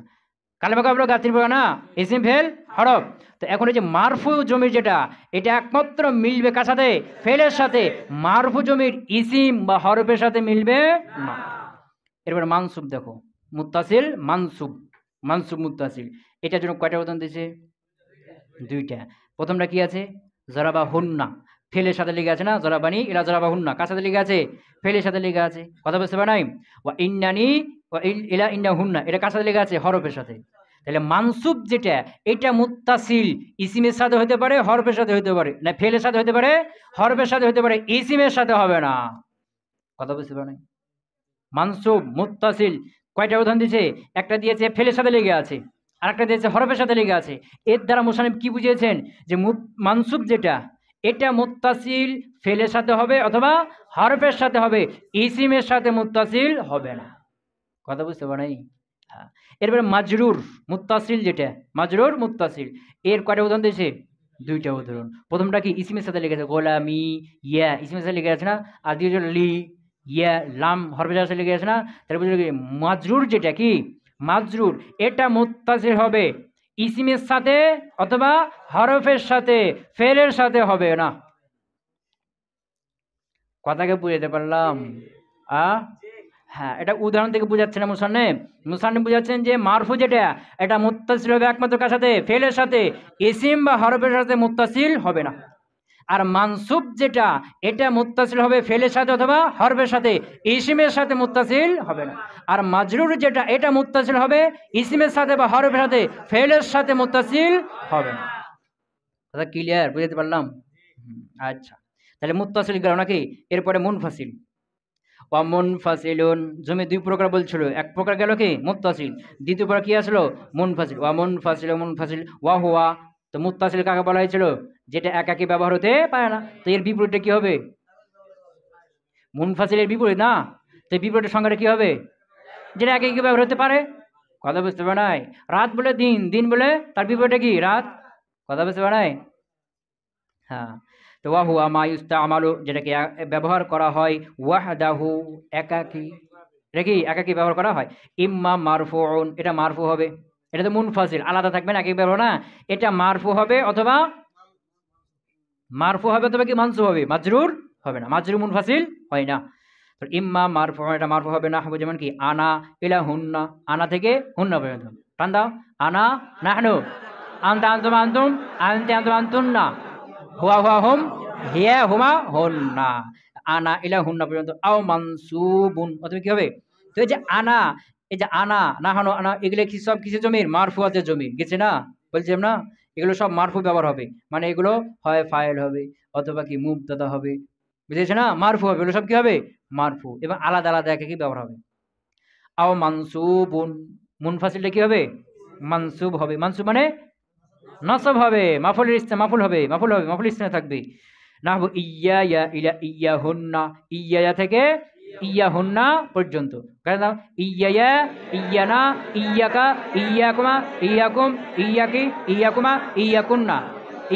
কালেমা কাবলা গাতির বলা না, ইসিম ফেল হরফ। তো এখন এই যে মারফু জমির যেটা, এটা একমাত্র মিলবে কার সাথে? ফেলের সাথে। মারফু জমির ইসিম বা হরফের সাথে মিলবে না। এরপরে মানসুব দেখো, মুত্তাসিল মানসুব, মানসুব মুত্তাসিল। এটার জন্য কয়টা উদাহরণ দিয়েছে? ২টা। প্রথমটা কি আছে? জরাবা হুন্না, ফেলের সাথে লেগে আছে না? জরাবানি ইলা জরাবা হুন্না কার সাথে লেগে আছে? ফেলের সাথে লেগে আছে। কথা বুঝতে পারে নাই? ওয়া ইন্নানি ওয়া ইলা ইন্না হুন্না এটা কার সাথে লেগে আছে? হরফের সাথে। তাহলে মানসুব যেটা, এটা মুত্তাসিল ইসিমের সাথে হতে পারে, হরফের সাথে হতে পারে, না ফেলের সাথে হতে পারে, হরফের সাথে হতে পারে, ইসিমের সাথে হবে না। কথা বুঝতে পারে নাই? মানসুব মুত্তাসিল কয়টা উদাহরণ দিয়েছে? একটা দিয়েছে ফেলের সাথে লেগে আছে, আরেকটা দিয়েছে হরফের সাথে লেগে আছে। এর দ্বারা মুসান্নিফ কি বুঝিয়েছেন? যে মানসুব যেটা, এটা মুত্তাসিল ফেলের সাথে হবে অথবা হরফের সাথে হবে, ইসিমের সাথে মুত্তাসিল হবে না। কথা বুঝতে পারে নাই? হ্যাঁ। এরপরে মাজরুর মুত্তাসিল যেটা, মাজরুর মুত্তাসিল, এর কয়টা উদাহরণ দিয়েছে? ২টা উদাহরণ। প্রথমটা কি? ইসিমের সাথে লেগেছে, গোলামি ইয়া ইসিমের সাথে লেগে আছে না? আর দ্বিতীয় লি ইয়া লাম হরফের সাথে লেগে আছে না? তাহলে বুঝলো কি মাজরুর যেটা, কি মাজরুর, এটা মুত্তাসিল হবে ইসিমের সাথে অথবা হরফের সাথে, ফেলের সাথে হবে না। কথাকে বুঝাতে পারলাম? আ হ্যাঁ, এটা উদাহরণ থেকে বুঝাচ্ছে না মুসান্নিফ। মুসান্নিফ বুঝাচ্ছেন যে মারফু যেটা, এটা মুত্তাসিল হবে একমাত্র কার সাথে? ফেলের সাথে। ইসিম বা হরফের সাথে মুত্তাসিল হবে না। আর মানসুব যেটা, এটা মুত্তাসিল হবে ফেলের সাথে অথবা হরফের সাথে, ইসিমের সাথে মুত্তাসিল হবে না। আর মাজরুর যেটা, এটা মুত্তাসিল হবে ইসিমের সাথে বা হরফের সাথে, ফেলের সাথে মুত্তাসিল হবে না। কথা ক্লিয়ার? বুঝতে পারলাম? আচ্ছা, তাহলে মুত্তাসিল গেল নাকি? এরপরে মুনফাসিল। ওয়ামুনফাসিলুন জমি ২ প্রকার বলছিল। এক প্রকার গেল কি? মুত্তাসিল। দ্বিতীয় প্রকার কি আসলো? মুনফাসিল। ওয়ামুনফাসিল মুনফাসিল ওয়া হুয়া। তো মুত্তাসিল কাকে বলা হয়েছিল? যেটা একাকী ব্যবহার হতে পারে না। তো এর বিপরীতটা কি হবে? মুনফাসিলের বিপরীত না? তো এই বিপরীতের সংজ্ঞাটা কি হবে? যেটা একাকী ব্যবহার হতে পারে। কথা বুঝতে পারে নাই? রাত বলে দিন, দিন বলে তার বিপরীতটা কি? রাত। কথা বুঝতে পারে নাই? হ্যাঁ। তো ওয়া হুয়া মা ইউস্তামালু যেটাকে ব্যবহার করা হয় ওয়াহদাহু একাকী, এটা কি একাকী ব্যবহার করা হয়। ইম্মা মারফুউন এটা মারফু হবে, এটা তো মুনফাসিল আলাদা থাকবে না, একাকী ব্যবহার না, এটা মারফু হবে অথবা মারফু হবে অথবা কি মানসুব হবে, মাজরুর হবে না, মাজরুর মুনফাসিল হয় না। তো ইম্মা মারফু এটা মারফু হবে না হবে, যেমন কি আনা ইলা হুন্না, আনা থেকে হুন্না পর্যন্ত টান দাও। আনা নাহনু, আনতা আনতুম আনতুম, আনতে আনতুম আনতুন্না, হুয়া হুয়া হুম, হিয়া হুমা হুন্না, আনা ইলা হুন্না পর্যন্ত। আও মানসুবুন অথবা কি হবে? তো এই যে আনা, এই যে আনা নাহানো আনা, এগুলো কি সব কিছু জমির? মারফুয়াতের জমির গেছে না? বলছিলাম না, এগুলো সব মারফু ব্যবহার হবে, মানে এগুলো হয় ফাইল হবে অথবা কি মুবতাদা হবে, বুঝেছে না? মারফু হবে, এগুলো সব কি হবে? মারফু, এবং আলাদা আলাদা একে ব্যবহার হবে। আও মানসুবুন মুনফাসিলটা কি হবে? মানসুব হবে। মানসুব মানে নসব হবে, মাফুলের ইস্তেমা মাফুল হবে, মাফুল হবে, মাফুল ইস্তেমা থাকবে। নাহবু ইয়া ইয়া ইলা ইয়া হুন্না, ইয়া থেকে ইয়া হুন্না পর্যন্ত। কারণ ইয়া ইয়ানা ইয়াকা ইয়াকুমা ইয়াকুম ইয়াকি ইয়াকুমা ইয়াকুন্না,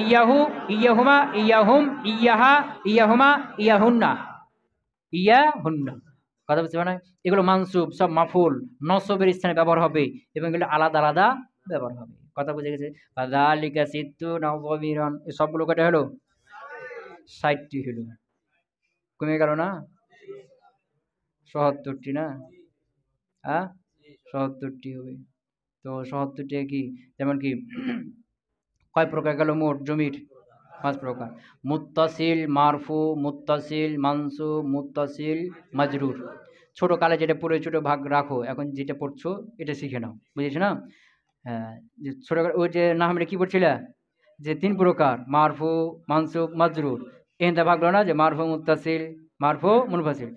ইয়াহু ইয়াহুমা ইয়াহুম ইয়াহা ইয়াহুমা ইয়াহুন্না ইয়া হুন্না। কথা বুঝতে পারে? এগুলো মানসুব সব মাফুল নসবের স্থানে ব্যবহার হবে এবং এগুলো আলাদা আলাদা ব্যবহার হবে। কথা বুঝে গেছে? ফাযালিকা সিত্তুনা যামিরান, এই সবগুলো কয়টা হলো? ৬০টি হলো। কমে গেল না? ৭৭টি না? ৭৭টি হবে। তো ৭৭টা কি, যেমন কি কয় প্রকার গেল মোট জমির? ৫ প্রকার। মুত্তাসিল, মারফু, মুত্তাসিল মানসুব, মুত্তাসিল মাজরুর। ছোট কালে যেটা পড়ে ছোট ভাগ রাখো, এখন যেটা পড়ছো এটা শিখে নাও, বুঝেছো না? হ্যাঁ, যে ছোট ওই যে নাহমিরে কি পড়ছিলা, যে ৩ প্রকার মারফু, মানসুব, মাজরুর। এখানটা ভাগলো না যে মারফু মুত্তাসিল, মারফু মুনফাসিল,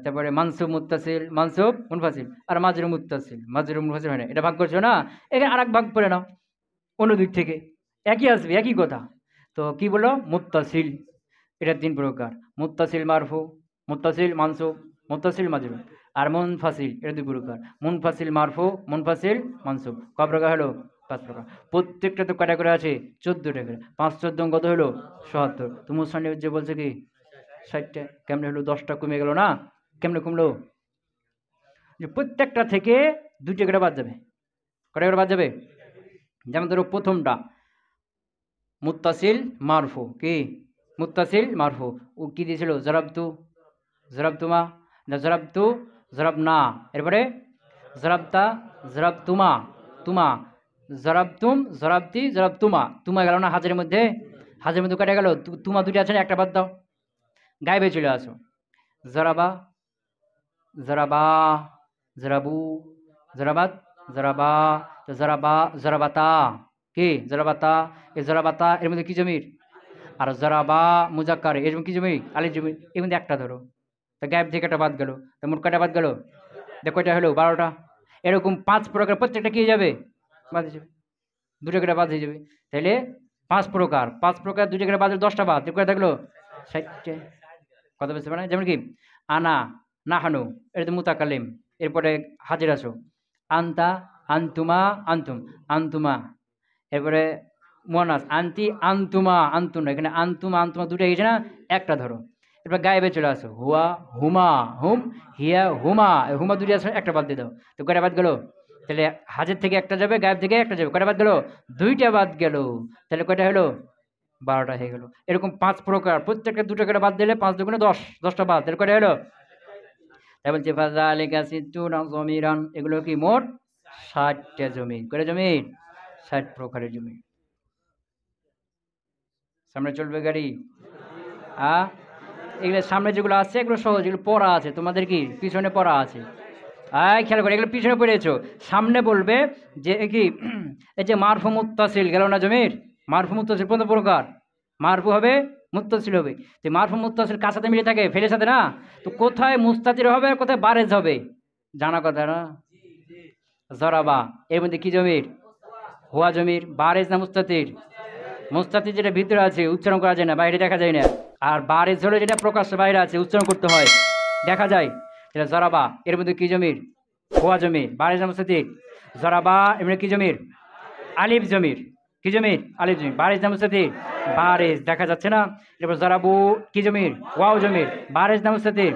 তারপরে মানসুব মুত্তাসিল, মানসুব মুনফাসিল, আর মাজরুর মুত্তাসিল, মাজরুর মুনফাসিল হয় না, এটা ভাগ করছো না? এখানে আরেক ভাগ করে নাও অন্য দিক থেকে, একই আসবে, একই কথা। তো কি বললো? মুত্তাসিল, এটা ৩ প্রকার। মুত্তাসিল মারফু, মুত্তাসিল মানসুব, মুত্তাসিল মাজরুর। আর মুনফাসিল, এটা ২ প্রকার। মুনফাসিল মারফু, মুনফাসিল মানসুব। কয় প্রকার হলো? ৫ প্রকার। প্রত্যেকটা তো কয়টা করে আছে? ১৪টা করে। ৫ ১৪ কত হলো? ৭০। তো মুসান্নিফ যে বলছে কি ৬০টা, কেমনে হলো? ১০টা কমে গেল না? কেমনে কমলো? যে প্রত্যেকটা থেকে ২টা করে বাদ যাবে। কয়টা করে বাদ যাবে? যেমন ধরো প্রথমটা মুত্তাসিল মারফু, কি মুত্তাসিল মারফু, ও কি দিয়েছিল? জরাবতু, জরাবতুমা, জরাবতু, জরাবনা, এরপরে জরাবতা, জরাবতুমা, তুমা, জরাবতুম, জরাবতি, জরাবতুমা। তুমা গেল না হাজারের মধ্যে? হাজারের মধ্যে কেটে গেল, তুমা ২টা আছে না, একটা বাদ দাও, গায়েবে চলে আসো। জরাবা, জরাবা, জরাবু, জরাবাত, জরাবা, জরাবা, জরাবাতা, কি জরাবাতা, এ জরাবাতা এর মধ্যে কি জমির? আর জরাবা মুজাক্কার, এর মধ্যে কি জমির? আলিফ জমির। এর মধ্যে একটা ধরো, তা গায়েব থেকে একটা বাদ গেল, তা মোট কয়টা বাদ গেল? দেখ কয়টা হলো? ১২টা। এরকম ৫ প্রকার, প্রত্যেকটা কি হয়ে যাবে? বাদ হয়ে যাবে, ২টা করে বাদ হয়ে যাবে। তাহলে ৫ প্রকার, ৫ প্রকার ২টা করে বাদ, ১০টা বাদ, কয়টা থাকলো? ৬০টা। কথা বুঝতে পারে? যেমন কি আনা, নাহানু, এটা তো মুতাকাল্লিম, এরপরে হাজির আসো। আন্তা, আন্তুমা, আন্তুম, আন্তুমা, এরপরে মুয়ান্নাস আন্তি, আন্তুমা, আন্তুনা, এখানে আন্তুমা আন্তুমা ২টা গেছে না, একটা ধরো। এরপর গায়েবে চলে আসো, হুয়া, হুমা, হুম, হিয়া, হুমা, হুমা ২টা আছে, একটা বাদ দিয়ে দাও, তো কয়টা বাদ গেল? তাহলে হাজির থেকে একটা যাবে, গায়েব থেকে একটা যাবে, কয়টা বাদ গেল? ২টা বাদ গেল। তাহলে কয়টা হলো? ১২টা হয়ে গেল। এরকম ৫ প্রকার, প্রত্যেকটা ২টা করে বাদ দিলে ৫ দুগুণে ১০, ১০টা বাদ, তাহলে কয়টা হলো? তাই বলছে ফাযালিকা সিত্তুনা যমিরান, এগুলো কি মোট ৬০টা জমি। কয়টা জমি? ৬০ প্রকারের জমি। সামনে চলবে গাড়ি? এগুলো সামনে যেগুলো আছে এগুলো সহজ, এগুলো পড়া আছে, তোমাদের কি পিছনে পড়া আছে। খেয়াল করে, এগুলো পিছনে পড়েছো, সামনে বলবে যে কি এই যে মারফু মুত্তাসিল গেল না জমির? মারফু মুত্তাসিল কোন প্রকার? মারফু হবে, মুত্তাসিল হবে। তো মারফু মুত্তাসিল কার সাথে মিলে থাকে? ফেলের সাথে না? তো কোথায় মুস্তাতির হবে, কোথায় বারেজ হবে? জানা কথা না? জরাবা, এর মধ্যে কি জমির? হুয়া জমির। বারেজ না মুস্তাতির? মুস্তাতির যেটা ভিতরে আছে, উচ্চারণ করা যায় না, বাইরে দেখা যায় না। আর বারেজ হলো যেটা প্রকাশ্য বাইরে আছে, উচ্চারণ করতে হয়, দেখা যায়, এটা জরাবা। এর মধ্যে কি জমির? হুয়া জমির। বারেজ না মুস্তাতির? জরাবা এর মধ্যে কি জমির? আলিফ জমির। কি জমির? আলিফ জমির। বারেজ না মুস্তাতির? বারেজ, দেখা যাচ্ছে না? এরপর জরাবু কি জমির? ওয়াও জমির। বারেজ না মুস্তাতির?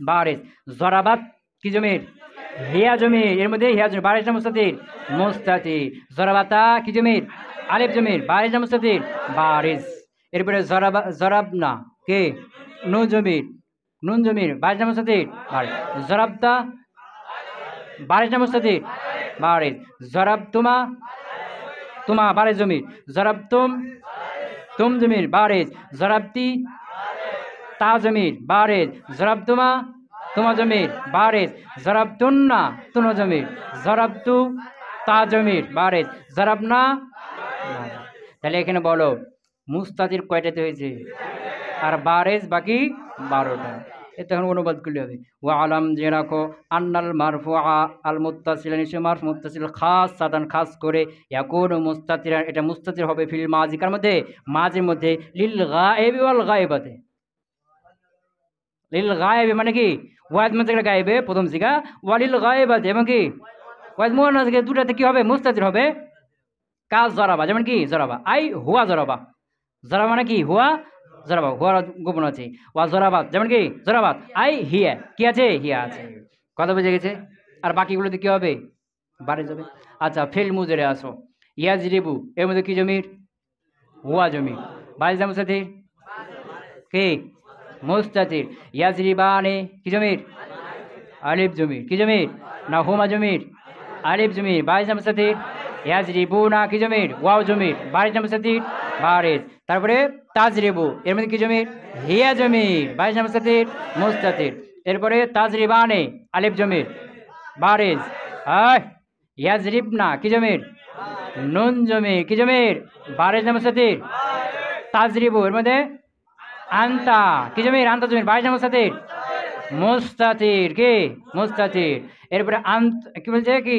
বারেজ। জরাবাত কি জমির? হিয়া জমির। এর মধ্যে হিয়া জমির। বারেজ না মুস্তাতির? মুস্তাতির। জরাবাতা কি জমির? আলিফ জমির। বারেজ না মুস্তাতির? বারেজ। এরপরে জরাবা, জরাবনা কে? নুন জমির। নুন জমির। বারেজ না মুস্তাতির? বারেজ। জরাবতা বারেজ না মুস্তাতির? বারেজ। জরাবতুমা, তুমা বারেজ জমির। জরাবতুম, তুম জমির। বারেজ। জরাবতি, তা জমির। বারেজ। জরাবতুমা, তুমা জমির। বারেজ। জরাবতুন্না, তুনা জমির। জরাবতু, তা জমির। বারেজ। জরাবনা। তাহলে এখানে বলো মুস্তাতির কয়টাতে হয়েছে? আর বারেজ বাকি ১২টা। এ তখন অনুবাদ করলে হবে। ওয়া আলাম, যে রাখো, আন্নাল মারফুআ আল মুত্তাসিল, নিশ্চয় মারফু মুত্তাসিল খাসসাতান, খাস করে, ইয়াকুনু মুস্তাতিরান, এটা মুস্তাতির হবে, ফিল মাজি, কার মধ্যে? মাজির মধ্যে, লিল গায়েবি ওয়াল গায়েবাতে। লিল গায়েবি মানে কি? ওয়াহিদ মুত্তাসিল গায়েবে প্রথম সিগা, ওয়ালিল গায়েবাতে এবং কি ওয়াহিদ মুআন্নাস, দুটাতে কি হবে? মুস্তাতির হবে। কাজ জরাবা, যেমন কি জরাবা, আই হুয়া জরাবা। জরাবা মানে কি? হুয়া জরাবা, হুয়ার গোপন আছে। ওয়া জরাবাত, যেমন কি জরাবাত, আই হিয়া, কি আছে? হিয়া আছে। কথা বুঝে গেছে? আর বাকিগুলোতে কি হবে? বাড়ে যাবে। আচ্ছা, ফেল মুজরে আসো। ইয়াজরিবু এর মধ্যে কি জমির? হুয়া জমির। বারিজ না মুস্তাতির? কি? মুস্তাতির। ইয়াজরিবানে কি জমির? আলিফ জমির। কি জমির? না হুমা জমির? আলিফ জমির বারিজ নাম মুস্তাতির। ইয়াজরিবুনা কি জমির? ওয়াও জমির বারিজ নাম মুস্তাতির বারিজ। তারপরে তাজরিবু এর মধ্যে কি জমির? হিয়া জমির বারিজ নাম মুস্তাতির মুস্তাতির। এরপরে তাজরিবানে আলিফ জমির বারিজ। ইয়াজরিবনা কি জমির? নুন জমির কি জমির? বারিজ নাম মুস্তাতির তাজরিবু এর মধ্যে আন্তা কি জমির? আন্তা জমির বারিজ নাম মুস্তাতির মুস্তাতির কি মুস্তাতির। এরপরে আন্ত কি বলছে কি?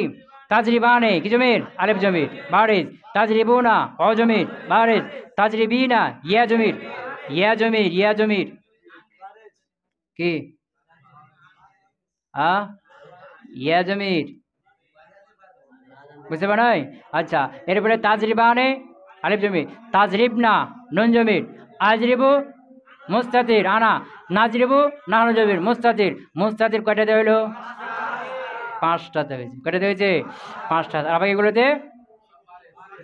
তাজরিবানে কি জমির? আলিফ জমির বারিজ। তাজরিবুনা অ জমির বারিজ। তাজরিবিনা ইয়া জমির ইয়া জমির ইয়া জমির কি ইয়া জমির বুঝতে পারেন? আচ্ছা এরপরে তাজরিবানে আলিফ জমির। তাজরিবনা নুন জমির। আজরিবু মুস্তাতির আনা। নাজরিবু নাহনু জমির মুস্তাতির। মুস্তাতির কয়টাতে হইলো? 5টাতে হয়েছে। কয়টাতে হয়েছে? 5টা। আর বাকিগুলোতে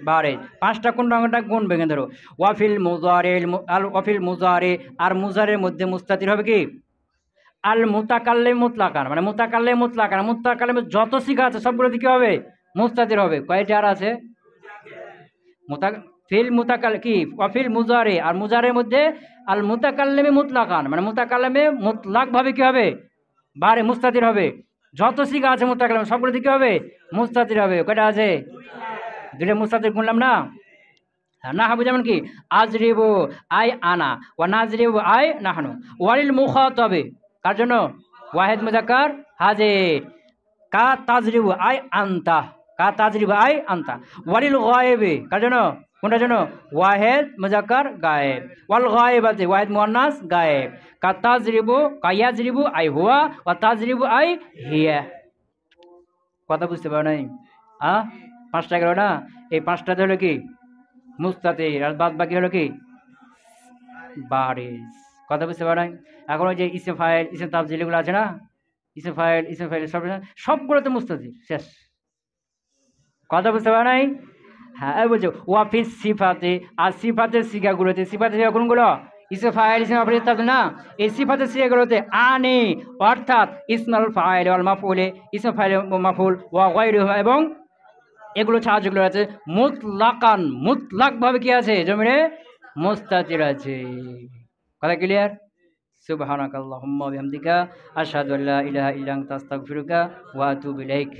বারিজ। 5টা কোন রঙটা গুনবে কেন? ধরো ওয়াফিল মুজারে আল ওয়াফিল মুজারে আর মুজারের মধ্যে মুস্তাতির হবে কি? আল মুতাকাল্লিম মুতলাকান মানে মুতাকাল্লিম মুতলাকান মুতাকাল্লিম যত সিগা আছে সবগুলোতে কি হবে? মুস্তাতির হবে। কয়টা আর আছে? ফিল মুতাকাল কি ওয়াফিল মুজারে আর মুজারের মধ্যে আল মুতাকাল্লিমে মুতলাকান মানে মুতাকাল্লিমে মুতলাক ভাবে কি হবে? বারে মুস্তাতির হবে। যত সিগা আছে মুতাকাল্লিম সবগুলোতে কি হবে? মুস্তাতির হবে। কয়টা আছে? 2টা মুস্তাতির গুনলাম না? না হবে যেমন কি আজরিবু আই আনা ওয়া নাজরিবু আই নাহনু। ওয়ালিল মুখাতাবে কার জন্য? ওয়াহিদ মুজাক্কার হাজির। কা তাজরিবু আই আনতা কা তাজরিবু আই আনতা। ওয়ালিল গায়েবে কার জন্য? কোনটার জন্য? ওয়াহিদ মুজাক্কার গায়েব। ওয়াল গায়েবাতে ওয়াহিদ মুয়ান্নাস গায়েব। কা তাজরিবু কা ইয়াজরিবু আই হুয়া ওয়া তাজরিবু আই হিয়া। কথা বুঝতে পারো নাই? 5টা গেল না? এই 5টাতে হলো কি মুস্তাতির আর বাদ বাকি হলো কি বারিজ। কথা বুঝতে পারো নাই? এখন ওই যে ইসম ফাইল ইসম তাফজিল এগুলো আছে না? ইসম ফাইল সবগুলোতে মুস্তাতির শেষ। কথা বুঝতে পারো নাই? হ্যাঁ বলছো ওয়াফিস সিফাতে আর সিফাতের সিগাগুলোতে সিফাতের সিগা কোনগুলো? ইসম ফাইল ইসম মাফউল তাফজিল না? এই সিফাতের সিগাগুলোতে আনে অর্থাৎ ইসমাল ফাইল ওয়াল মাফউলে ইসম ফাইল মাফউল ওয়া গায়রুহু এবং এগুলো ছাড়া যেগুলো আছে মুতলাকান মুতলাক ভাবে কি আছে? জমিরে মুস্তাতির আছে। কথা ক্লিয়ার? সুবহানাকাল্লাহুম্মা ওয়া বিহামদিকা আশহাদু আল্লা ইলাহা ইল্লা আনতা আস্তাগফিরুকা ওয়া আতুবু ইলাইক।